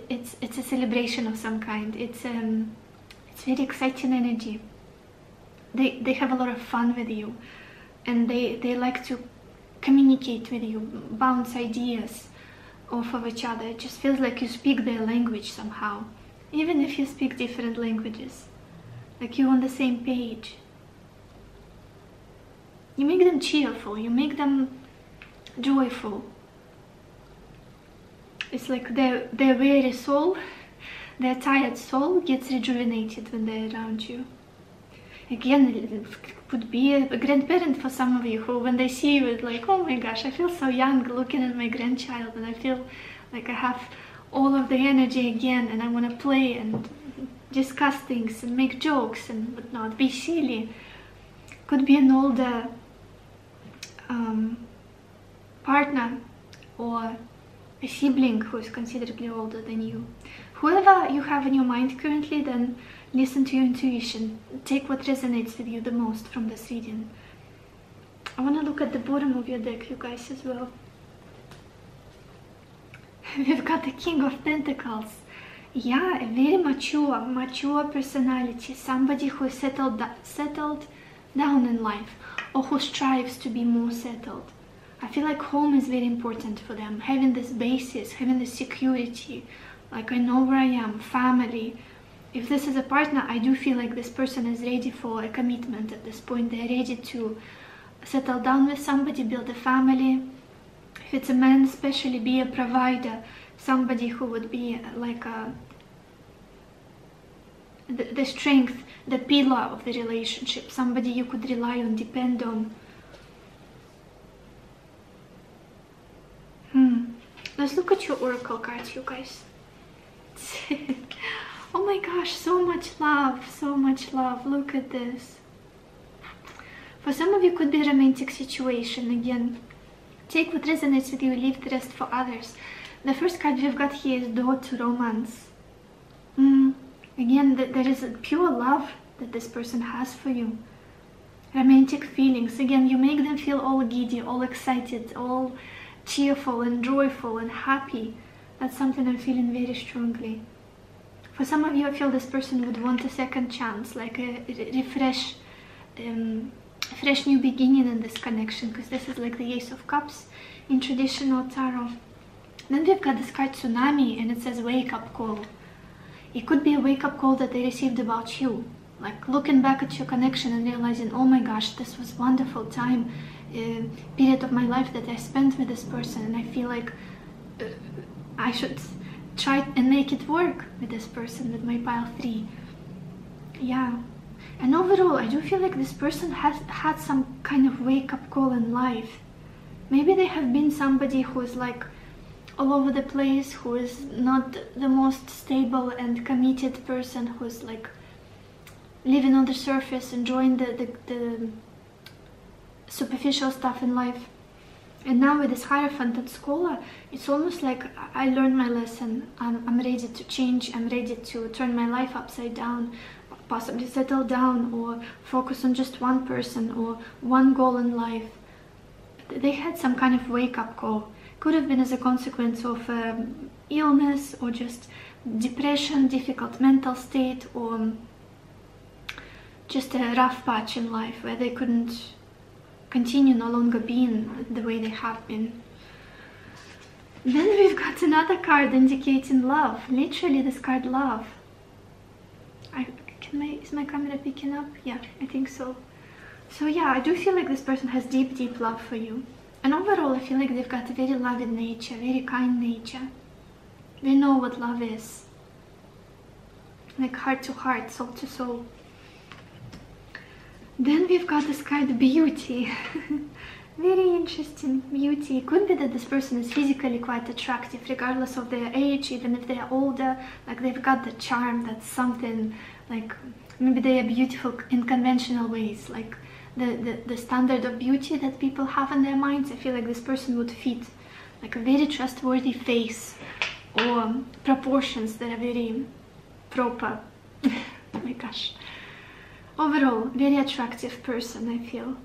it's a celebration of some kind. It's very exciting energy. They have a lot of fun with you, and they like to communicate with you, bounce ideas off of each other. It just feels like you speak their language somehow, even if you speak different languages, like you're on the same page. You make them cheerful, you make them joyful. It's like their weary soul, their tired soul gets rejuvenated when they're around you. Again, it could be a grandparent for some of you, who when they see you, it's like, oh my gosh, I feel so young looking at my grandchild, and I feel like I have all of the energy again, and I want to play and discuss things and make jokes and whatnot, be silly. Could be an older partner, or a sibling who is considerably older than you. Whoever you have in your mind currently, then listen to your intuition. Take what resonates with you the most from this reading. I want to look at the bottom of your deck, you guys, as well. We've got the King of Pentacles. Yeah, a very mature personality. Somebody who is settled down in life, or who strives to be more settled. I feel like home is very important for them. Having this basis, having this security. Like, I know where I am, family. If this is a partner, I do feel like this person is ready for a commitment at this point. They're ready to settle down with somebody, build a family. If it's a man, especially, be a provider. Somebody who would be like the strength, the pillar of the relationship. Somebody you could rely on, depend on. Let's look at your oracle cards, you guys. Oh my gosh, so much love, so much love. Look at this. For some of you, could be a romantic situation. Again, take what resonates with you, leave the rest for others. The first card we've got here is Door to Romance. Again, there is a pure love that this person has for you. Romantic feelings. Again, you make them feel all giddy, all excited, all cheerful and joyful and happy. That's something I'm feeling very strongly. For some of you, I feel this person would want a second chance, like a fresh new beginning in this connection, because this is like the Ace of Cups in traditional tarot. Then we've got this card Tsunami, and it says wake up call. It could be a wake up call that they received about you, like looking back at your connection and realizing, oh my gosh, this was wonderful time, period of my life that I spent with this person, and I feel like I should try and make it work with this person, with my pile 3. Yeah. And overall, I do feel like this person has had some kind of wake-up call in life. Maybe they have been somebody who is like all over the place, who is not the most stable and committed person, who is like living on the surface, enjoying the superficial stuff in life. And now with this Hierophant and Scholar, it's almost like I learned my lesson. I'm ready to change. I'm ready to turn my life upside down, possibly settle down, or focus on just one person or one goal in life. They had some kind of wake-up call. Could have been as a consequence of illness, or just depression, difficult mental state, or just a rough patch in life where they couldn't continue, no longer being the way they have been. Then we've got another card indicating love. Literally this card, love. Is my camera picking up? Yeah, I think so. So yeah, I do feel like this person has deep, deep love for you. And overall, I feel like they've got a very loving nature, very kind nature. They know what love is. Like heart to heart, soul to soul. Then we've got this card, beauty. Very interesting, beauty. It could be that this person is physically quite attractive, regardless of their age, even if they're older. Like they've got the charm, that's something, like maybe they are beautiful in conventional ways, like the standard of beauty that people have in their minds. I feel like this person would fit, like a very trustworthy face, or proportions that are very proper. Oh my gosh. Overall, very attractive person, I feel.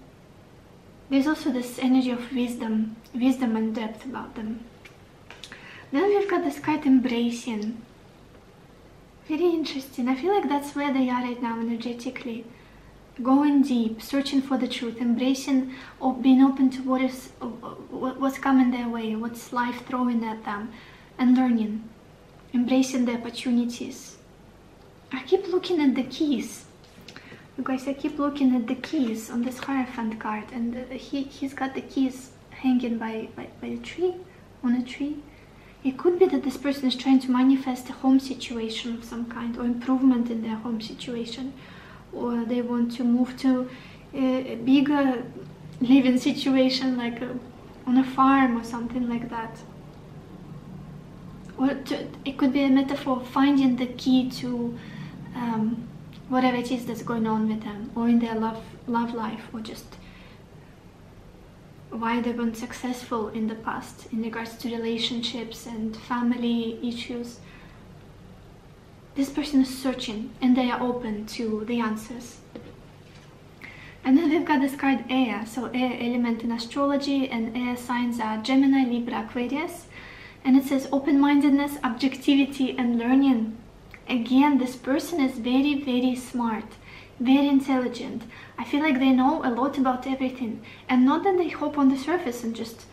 There's also this energy of wisdom and depth about them. Then we've got this card, embracing. Very interesting. I feel like that's where they are right now energetically. Going deep, searching for the truth, embracing, or being open to what's coming their way, what's life throwing at them, and learning. Embracing the opportunities. I keep looking at the keys. You guys, I keep looking at the keys on this Hierophant card, and he's got the keys hanging by a tree, on a tree. It could be that this person is trying to manifest a home situation of some kind, or improvement in their home situation, or they want to move to a bigger living situation, like on a farm or something like that. Or it could be a metaphor of finding the key to whatever it is that's going on with them, or in their love life, or just why they weren't successful in the past in regards to relationships and family issues. This person is searching, and they are open to the answers. And then we've got this card, air. So air element in astrology, and air signs are Gemini, Libra, Aquarius. And it says open-mindedness, objectivity, and learning. Again, this person is very, very smart, very intelligent. I feel like they know a lot about everything. And not that they hop on the surface and just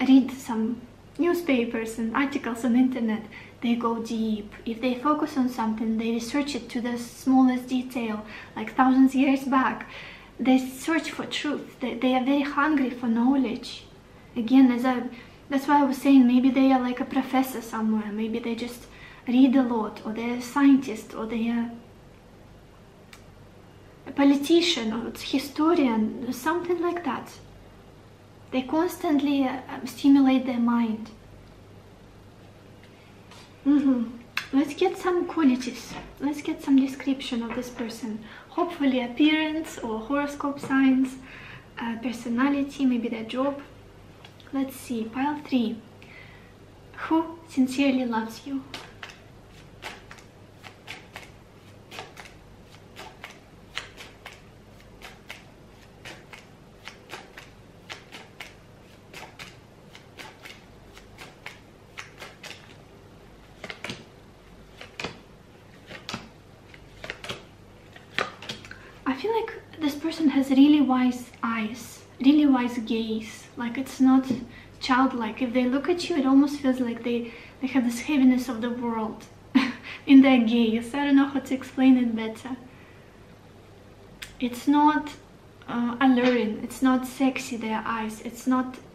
read some newspapers and articles on the internet. They go deep. If they focus on something, they research it to the smallest detail, like thousands of years back. They search for truth. They are very hungry for knowledge. Again, that's why I was saying, maybe they are like a professor somewhere. Maybe they just read a lot, or they're a scientist, or they're a politician, or a historian, or something like that. They constantly stimulate their mind. Let's get some qualities. Let's get some description of this person. Hopefully appearance, or horoscope signs, personality, maybe their job. Let's see, pile 3. Who sincerely loves you? feel like this person has really wise eyes, really wise gaze. Like it's not childlike. If they look at you, it almost feels like they have this heaviness of the world in their gaze. I don't know how to explain it better. It's not alluring, it's not sexy, their eyes.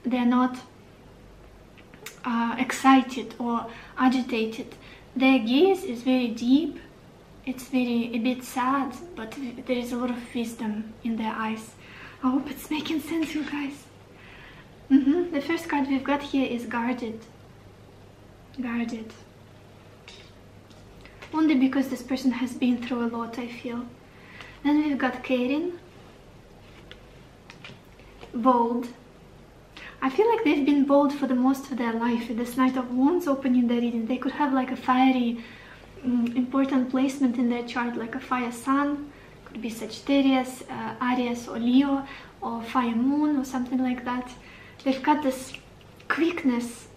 They're not excited or agitated. Their gaze is very deep. It's a bit sad, but there is a lot of wisdom in their eyes. I hope it's making sense, you guys. The first card we've got here is guarded. Guarded. Only because this person has been through a lot, I feel. Then we've got caring. Bold. I feel like they've been bold for the most of their life. With this Knight of Wands opening their reading, they could have like a fiery, important placement in their chart, like a fire sun. Could be Sagittarius, Aries or Leo, or fire moon or something like that. They've got this quickness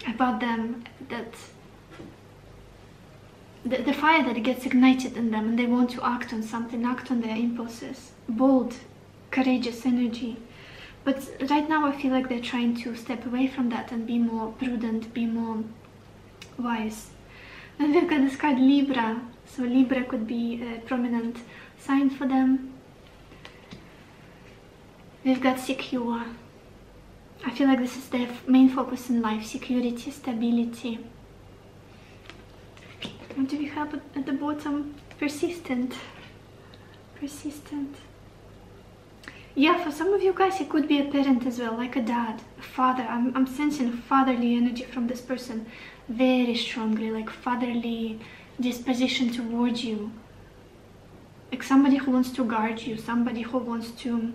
about them, that the fire that gets ignited in them, and they want to act on something, act on their impulses. Bold, courageous energy. But right now I feel like they're trying to step away from that and be more prudent, be more wise. Then we've got this card Libra. So Libra could be a prominent sign for them. We've got secure. I feel like this is their main focus in life. Security, stability. What do we have at the bottom? Persistent. Persistent. Yeah, for some of you guys it could be a parent as well, like a dad, a father. I'm sensing fatherly energy from this person very strongly, like fatherly disposition towards you. Like somebody who wants to guard you, somebody who wants to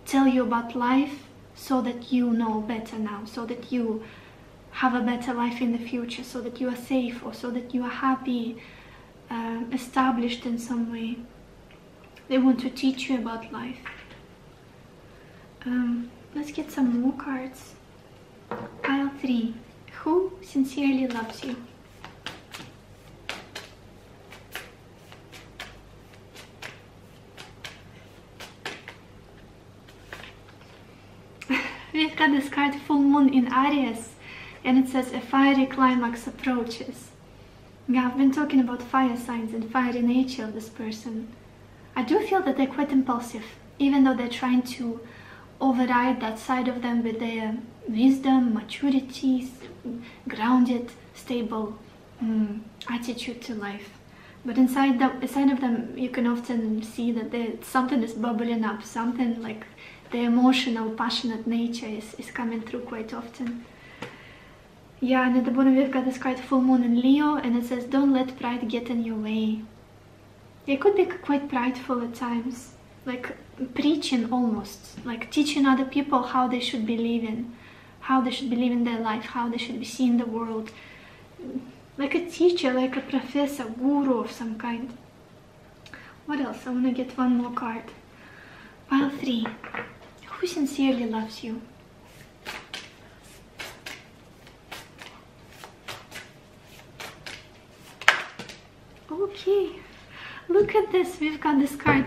tell you about life so that you know better now, so that you have a better life in the future, so that you are safe, or so that you are happy, established in some way. They want to teach you about life. Let's get some more cards. Pile 3. Who sincerely loves you? We've got this card Full Moon in Aries, and it says a fiery climax approaches. Yeah, I've been talking about fire signs and fiery nature of this person. I do feel that they're quite impulsive, even though they're trying to override that side of them with their wisdom, maturity, grounded, stable attitude to life. But inside of them, you can often see that something is bubbling up, something like the emotional, passionate nature is coming through quite often. Yeah, and at the bottom we've got this card Full Moon in Leo, and it says, don't let pride get in your way. They could be quite prideful at times, like preaching almost, like teaching other people how they should be living, how they should be living their life, how they should be seeing the world. Like a teacher, like a professor, guru of some kind. What else? I want to get one more card. Pile 3. Who sincerely loves you? Okay. Look at this, we've got this card,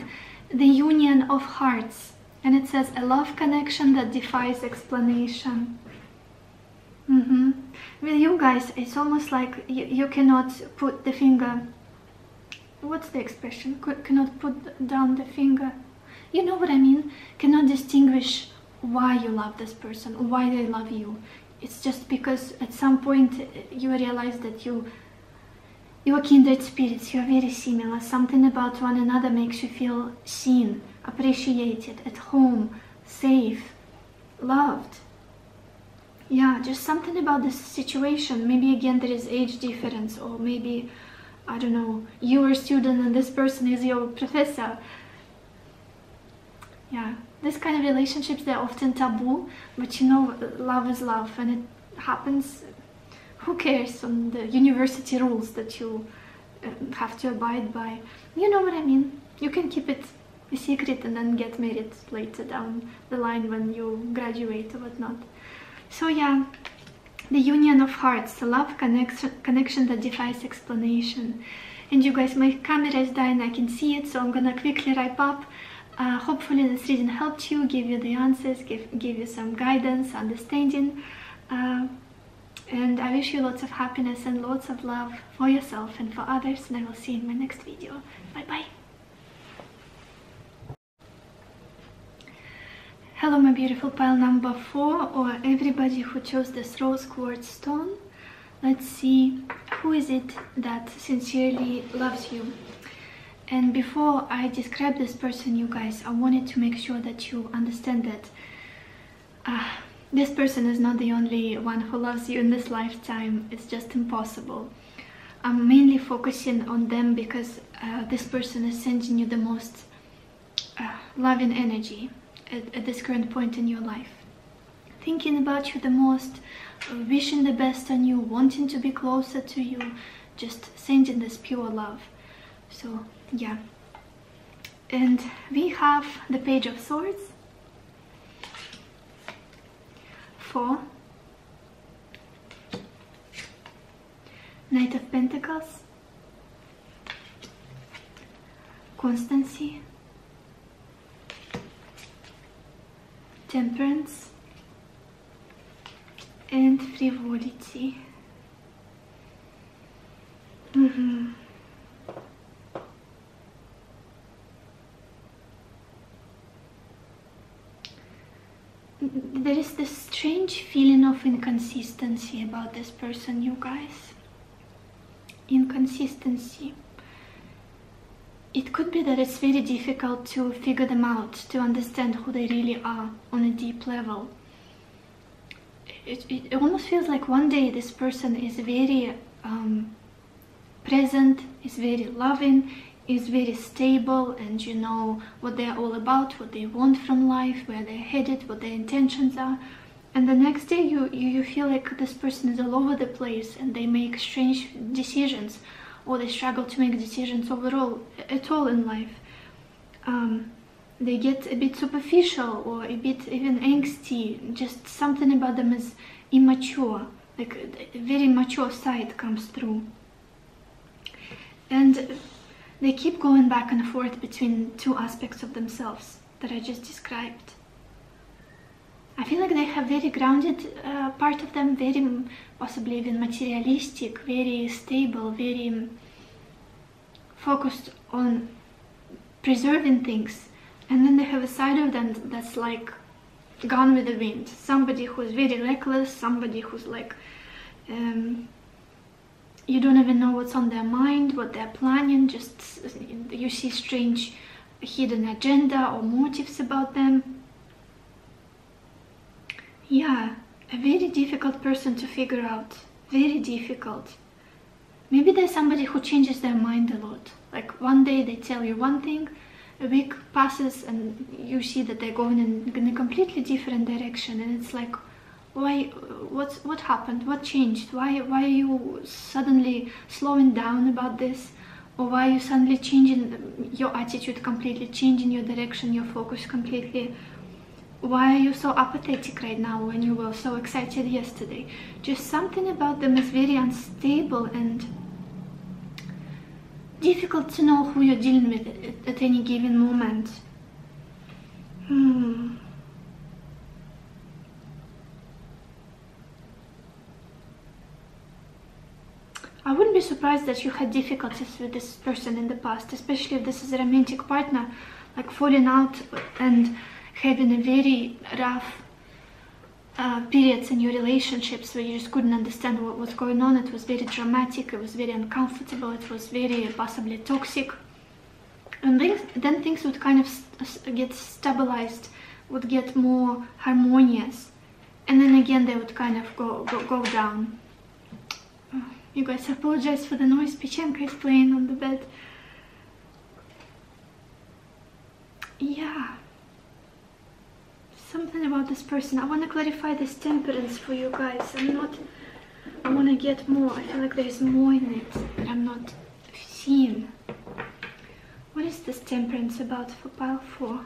the Union of Hearts, and it says a love connection that defies explanation. With you guys, it's almost like you cannot put the finger, what's the expression, cannot put down the finger, you know what I mean, cannot distinguish why you love this person, why they love you. It's just because at some point you realize that you are kindred spirits, you are very similar. Something about one another makes you feel seen, appreciated, at home, safe, loved. Yeah, just something about this situation. Maybe again there is age difference, or maybe, I don't know, you are a student and this person is your professor. Yeah, this kind of relationships, they're often taboo, but you know, love is love, and it happens. Who cares on the university rules that you have to abide by? You know what I mean? You can keep it a secret and then get married later down the line when you graduate or whatnot. So yeah, the union of hearts, the love connection that defies explanation. And you guys, my camera is dying, I can see it, so I'm gonna quickly wrap up. Hopefully this reading helped you, give you the answers, give you some guidance, understanding. And I wish you lots of happiness and lots of love for yourself and for others, and I will see you in my next video. Bye bye. Hello my beautiful pile number 4, or everybody who chose this rose quartz stone. Let's see who is it that sincerely loves you. And before I describe this person, you guys, I wanted to make sure that you understand that this person is not the only one who loves you in this lifetime. It's just impossible. I'm mainly focusing on them because this person is sending you the most loving energy at this current point in your life. Thinking about you the most, wishing the best on you, wanting to be closer to you, just sending this pure love. So yeah. And we have the Page of Swords, 4, Knight of Pentacles, Constancy, Temperance, and Frivolity. There is this strange feeling of inconsistency about this person, you guys. Inconsistency. It could be that it's very difficult to figure them out, to understand who they really are on a deep level. It almost feels like one day this person is very present, is very loving, is very stable, and you know what they're all about, what they want from life, where they're headed, what their intentions are. And the next day you feel like this person is all over the place and they make strange decisions, or they struggle to make decisions overall at all in life. They get a bit superficial or a bit even angsty. Just something about them is immature, like a very mature side comes through. And they keep going back and forth between two aspects of themselves that I just described. I feel like they have very grounded part of them, very possibly even materialistic, very stable, very focused on preserving things. And then they have a side of them that's like gone with the wind. Somebody who's very reckless, somebody who's like, you don't even know what's on their mind, what they're planning, just you see strange hidden agenda or motives about them. Yeah, a very difficult person to figure out, very difficult. Maybe there's somebody who changes their mind a lot. Like one day they tell you one thing, a week passes and you see that they're going in a completely different direction, and it's like, why? What happened? What changed? Why are you suddenly slowing down about this? Or why are you suddenly changing your attitude completely, changing your direction, your focus completely? Why are you so apathetic right now when you were so excited yesterday? Just something about them is very unstable and difficult to know who you're dealing with at any given moment. I wouldn't be surprised that you had difficulties with this person in the past, especially if this is a romantic partner, like falling out and having a very rough periods in your relationships where you just couldn't understand what was going on. It was very dramatic, it was very uncomfortable, it was very possibly toxic. And then things would kind of get stabilized, would get more harmonious, and then again they would kind of go down. You guys, I apologize for the noise. Pichenka is playing on the bed. Yeah. Something about this person. I want to clarify this temperance for you guys. I want to get more. I feel like there's more in it that I'm not seeing. What is this temperance about for pile 4?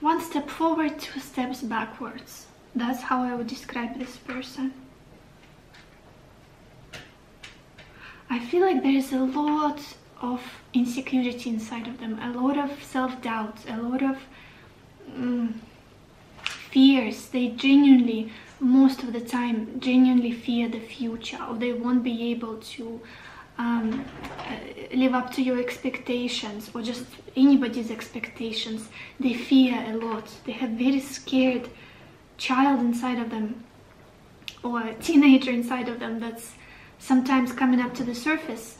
One step forward, two steps backwards. That's how I would describe this person. I feel like there is a lot of insecurity inside of them, a lot of self-doubt, a lot of fears. They genuinely, most of the time, genuinely fear the future, or they won't be able to live up to your expectations, or just anybody's expectations. They fear a lot. They have very scared child inside of them, or a teenager inside of them that's sometimes coming up to the surface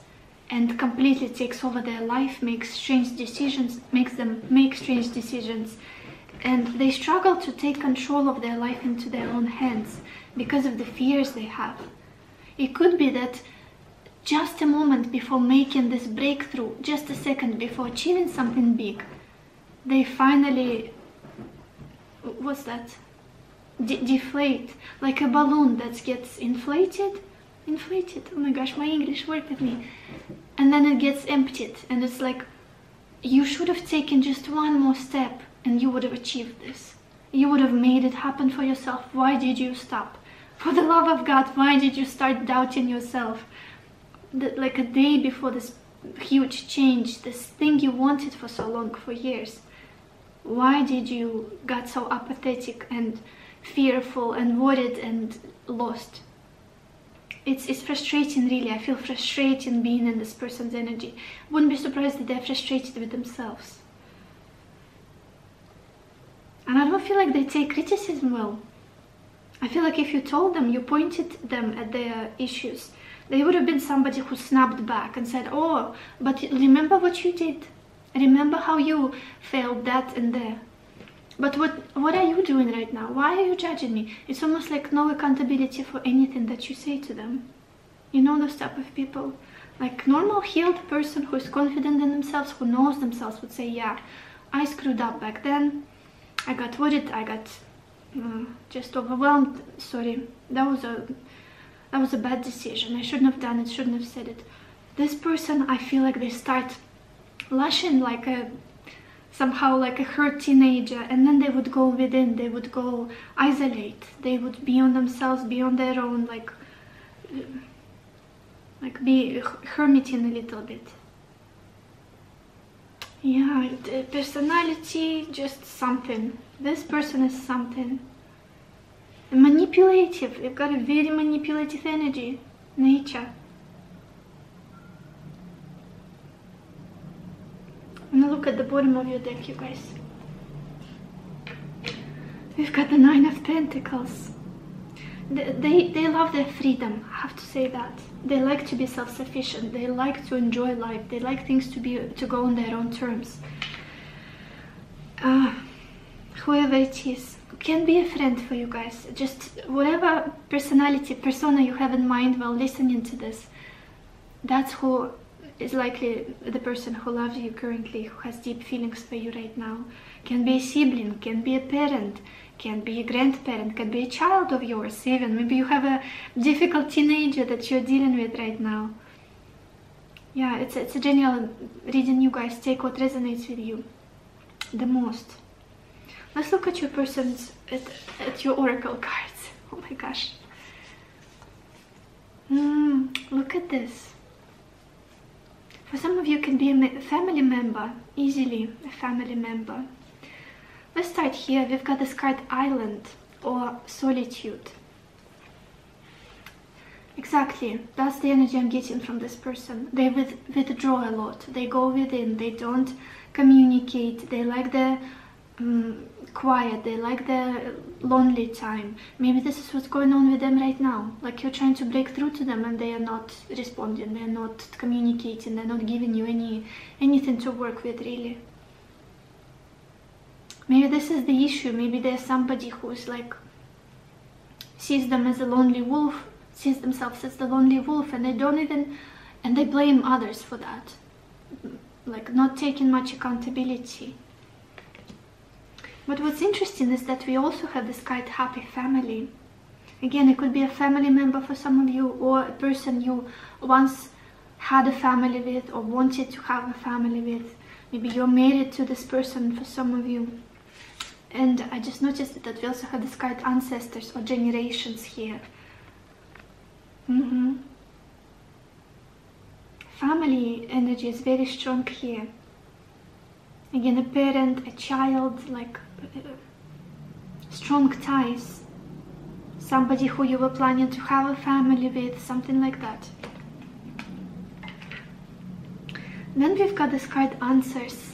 and completely takes over their life, makes strange decisions, makes them make strange decisions, and they struggle to take control of their life into their own hands because of the fears they have. It could be that just a moment before making this breakthrough, just a second before achieving something big, they finally, what's that? Deflate, like a balloon that gets inflated, oh my gosh, my English worked with me, and then it gets emptied, and it's like, you should have taken just one more step and you would have achieved this. You would have made it happen for yourself. Why did you stop? For the love of God, why did you start doubting yourself? Like a day before this huge change, this thing you wanted for so long, for years. Why did you got so apathetic and fearful and worried and lost? It's frustrating, really. I feel frustrating being in this person's energy. Wouldn't be surprised that they're frustrated with themselves. And I don't feel like they take criticism well. I feel like if you told them, you pointed them at their issues, they would have been somebody who snapped back and said, oh, but remember what you did. Remember how you failed that and there. But what are you doing right now? Why are you judging me? It's almost like no accountability for anything that you say to them. You know those type of people? Like normal healed person who is confident in themselves, who knows themselves, would say, yeah, I screwed up back then. I got worried, I got just overwhelmed. Sorry, that was a bad decision. I shouldn't have done it, shouldn't have said it. This person, I feel like they start lashing like somehow like a hurt teenager, and then they would go within, they would go isolate, they would be on themselves, be on their own, like be hermiting a little bit. Yeah, the personality, just something. This person is something. Manipulative. You've got a very manipulative energy, nature. Now look at the bottom of your deck, you guys. We've got the Nine of Pentacles. They love their freedom, I have to say that. They like to be self-sufficient. They like to enjoy life. They like things to go on their own terms. Whoever it is can be a friend for you guys. Just whatever persona you have in mind while listening to this, that's who is likely the person who loves you currently, who has deep feelings for you right now. Can be a sibling, can be a parent, can be a grandparent, can be a child of yours even. Maybe you have a difficult teenager that you're dealing with right now. Yeah, it's a general reading, you guys. Take what resonates with you the most. Let's look at your person's, at your oracle cards. Oh my gosh. Look at this. For some of you, it can be a family member, easily a family member. Let's start here. We've got this card, Island or Solitude. Exactly, that's the energy I'm getting from this person. They withdraw a lot. They go within. They don't communicate. They like the quiet. They like the lonely time. Maybe this is what's going on with them right now. Like you're trying to break through to them and they are not responding. They're not communicating. They're not giving you anything to work with, really. Maybe this is the issue. Maybe there's somebody who's like sees them as a lonely wolf, sees themselves as the lonely wolf, and they blame others for that, like not taking much accountability. But what's interesting is that we also have this card, Happy Family. Again, it could be a family member for some of you, or a person you once had a family with or wanted to have a family with. Maybe you're married to this person for some of you. And I just noticed that we also have this card ancestors or generations here. Family energy is very strong here. Again, a parent, a child, like strong ties. Somebody who you were planning to have a family with, something like that. Then we've got this card answers.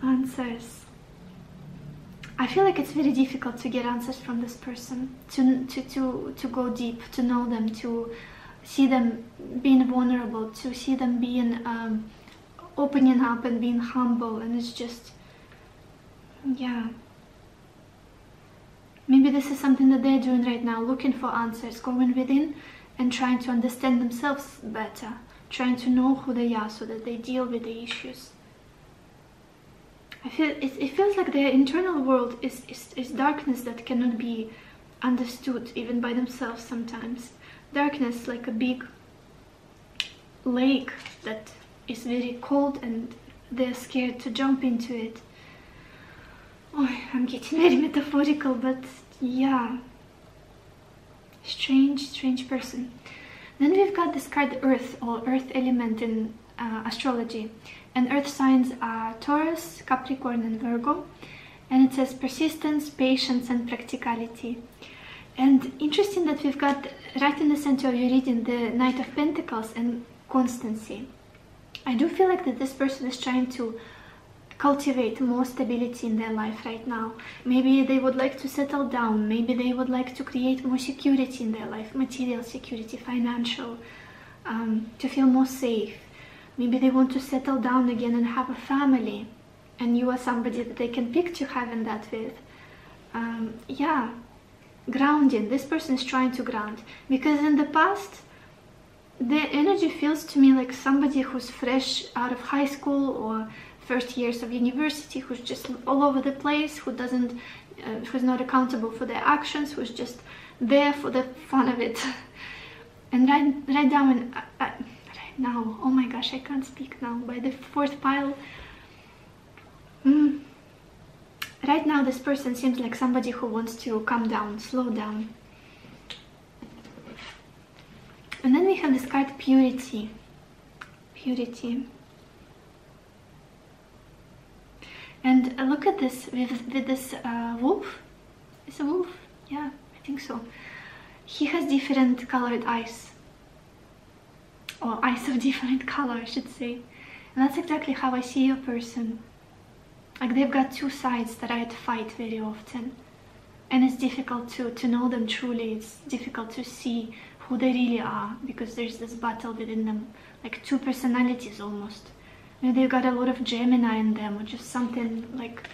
Answers. I feel like it's very difficult to get answers from this person, to go deep, to know them, to see them being vulnerable, to see them being opening up and being humble. And it's just, yeah, maybe this is something that they're doing right now, looking for answers, going within and trying to understand themselves better, trying to know who they are so that they deal with the issues. I feel it feels like their internal world is darkness that cannot be understood even by themselves sometimes. Darkness like a big lake that is very cold and they're scared to jump into it. Oh, I'm getting very metaphorical, but yeah. Strange person. Then we've got this card Earth, or Earth element in astrology. And Earth signs are Taurus, Capricorn and Virgo. And it says persistence, patience and practicality. And interesting that we've got right in the center of your reading the Knight of Pentacles and constancy. I do feel like that this person is trying to cultivate more stability in their life right now. Maybe they would like to settle down. Maybe they would like to create more security in their life, material security, financial, to feel more safe. Maybe they want to settle down again and have a family, and you are somebody that they can picture having that with. Yeah, grounding. This person is trying to ground, because in the past, the energy feels to me like somebody who's fresh out of high school or first years of university, who's just all over the place, who's not accountable for their actions, who's just there for the fun of it. And right now, oh my gosh, I can't speak now, by the fourth pile. Right now this person seems like somebody who wants to calm down, slow down. And then we have this card purity. Purity. And look at this with this wolf. It's a wolf, yeah, I think so. He has different colored eyes. Or eyes of different color, I should say. And that's exactly how I see your person. Like they've got two sides that are at fight very often. And it's difficult to know them truly. It's difficult to see who they really are, because there's this battle within them, like two personalities almost. Maybe they've got a lot of Gemini in them, or just something like,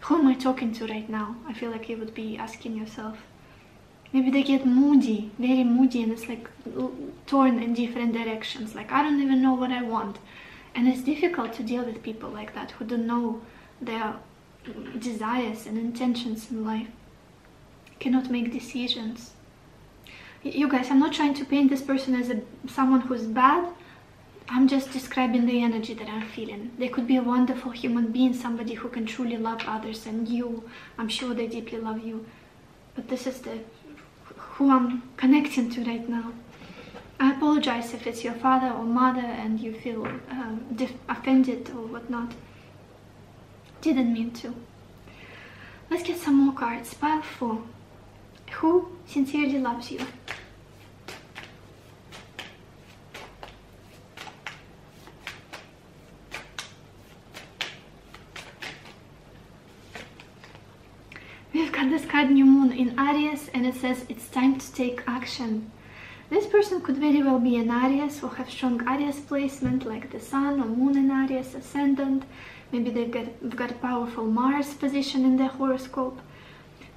who am I talking to right now? I feel like you would be asking yourself. Maybe they get moody, very moody, and it's like torn in different directions. Like, I don't even know what I want. And it's difficult to deal with people like that, who don't know their desires and intentions in life, cannot make decisions. You guys, I'm not trying to paint this person as someone who's bad. I'm just describing the energy that I'm feeling. They could be a wonderful human being, somebody who can truly love others, and you, I'm sure they deeply love you. But this is who I'm connecting to right now. I apologize if it's your father or mother and you feel offended or whatnot. Didn't mean to. Let's get some more cards. Pile 4. Who sincerely loves you? We've got this card New Moon in Aries, and it says it's time to take action. This person could very well be an Aries or have strong Aries placement, like the Sun or Moon in Aries, Ascendant. Maybe they've got a powerful Mars position in their horoscope.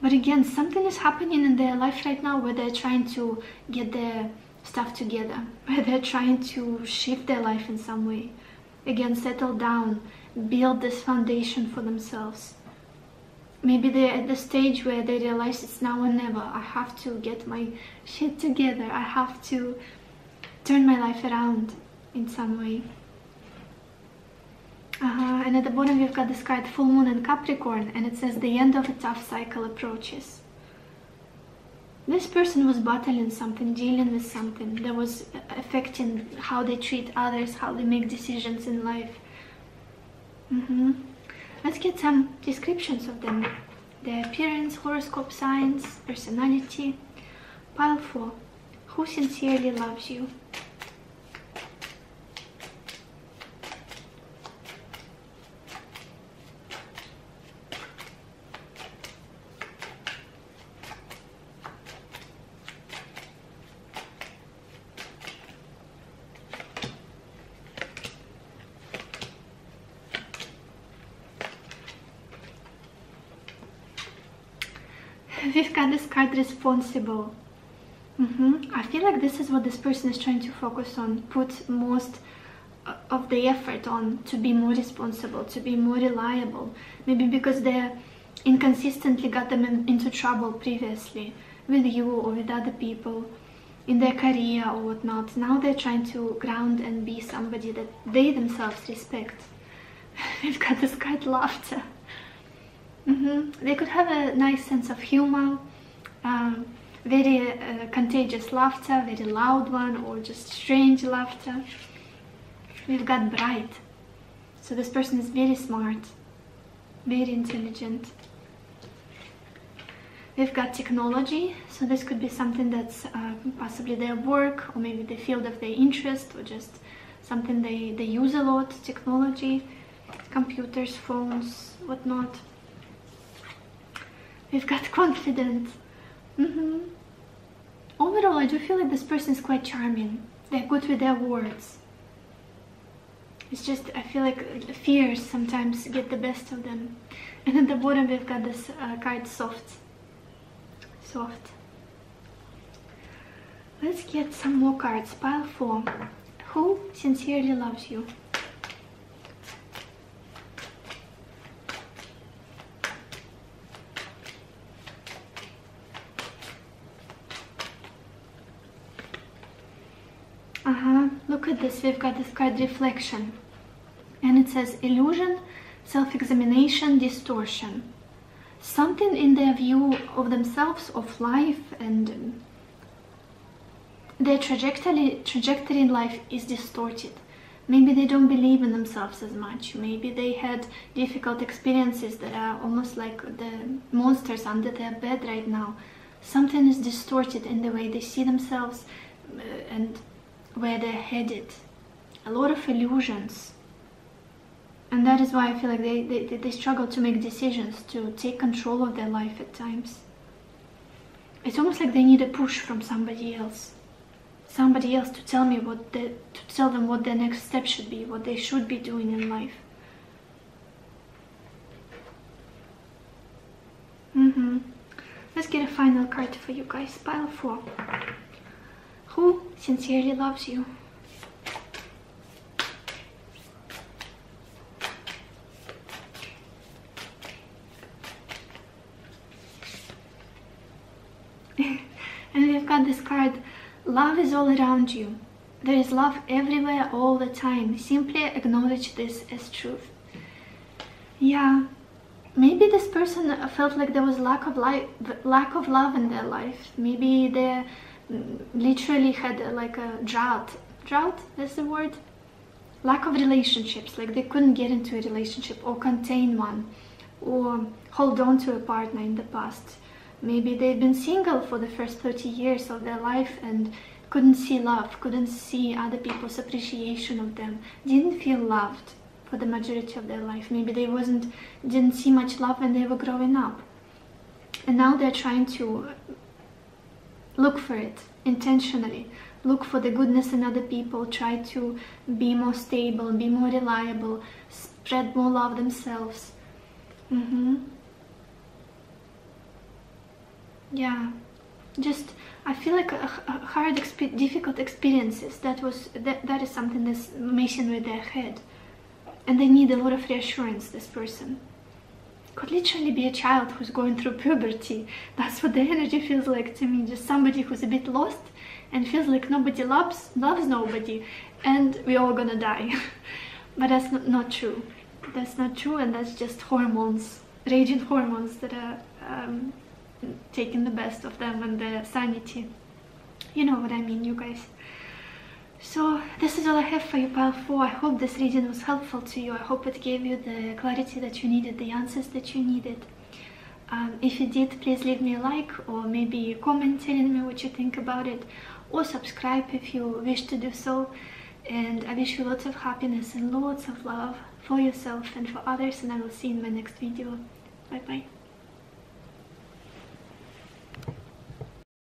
But again, something is happening in their life right now where they're trying to get their stuff together, where they're trying to shift their life in some way. Again, settle down, build this foundation for themselves. Maybe they're at the stage where they realize it's now or never. I have to get my shit together. I have to turn my life around in some way. And at the bottom we've got this card, full moon in Capricorn, and it says the end of a tough cycle approaches. This person was battling something, dealing with something that was affecting how they treat others, how they make decisions in life. Let's get some descriptions of them. Their appearance, horoscope signs, personality. Pile 4. Who sincerely loves you? We've got this card, responsible. I feel like this is what this person is trying to focus on, put most of the effort on, to be more responsible, to be more reliable. Maybe because they inconsistently got them into trouble previously with you or with other people in their career or whatnot. Now they're trying to ground and be somebody that they themselves respect. We've got this card, laughter. They could have a nice sense of humor, very contagious laughter, very loud one, or just strange laughter. We've got bright. So this person is very smart, very intelligent. We've got technology. So this could be something that's possibly their work, or maybe the field of their interest, or just something they use a lot, technology, computers, phones, whatnot. We've got confident. Overall, I do feel like this person is quite charming. They're good with their words. It's just, I feel like fears sometimes get the best of them. And at the bottom, we've got this card, soft. Soft. Let's get some more cards. Pile 4. Who sincerely loves you? Look at this, we've got this card, reflection. And it says illusion, self-examination, distortion. Something in their view of themselves, of life, and their trajectory in life is distorted. Maybe they don't believe in themselves as much. Maybe they had difficult experiences that are almost like the monsters under their bed right now. Something is distorted in the way they see themselves and where they're headed. A lot of illusions. And that is why I feel like they struggle to make decisions, to take control of their life at times. It's almost like they need a push from somebody else. Somebody else to tell me to tell them what their next step should be, what they should be doing in life. Let's get a final card for you guys. Pile 4. Who sincerely loves you? And we've got this card, love is all around you. There is love everywhere all the time. Simply acknowledge this as truth. Yeah, maybe this person felt like there was lack of love in their life. Maybe they literally had like a drought, that's the word, lack of relationships, like they couldn't get into a relationship or contain one or hold on to a partner in the past. Maybe they've been single for the first 30 years of their life and couldn't see love, couldn't see other people's appreciation of them, didn't feel loved for the majority of their life. Maybe they didn't see much love when they were growing up, and now they're trying to look for it intentionally, look for the goodness in other people, try to be more stable, be more reliable, spread more love themselves. Yeah, just I feel like difficult experiences. That is something that's messing with their head, and they need a lot of reassurance. This person could literally be a child who's going through puberty. That's what the energy feels like to me. Just somebody who's a bit lost and feels like nobody loves nobody, and we're all gonna die. But that's not true. that's not true, and that's just hormones, raging hormones that are taking the best of them and their sanity. You know what I mean, you guys. So this is all I have for you, pile 4. I hope this reading was helpful to you. I hope it gave you the clarity that you needed, the answers that you needed. If you did, please leave me a like, or maybe a comment telling me what you think about it, or subscribe if you wish to do so. And I wish you lots of happiness and lots of love for yourself and for others, and I will see you in my next video. Bye bye.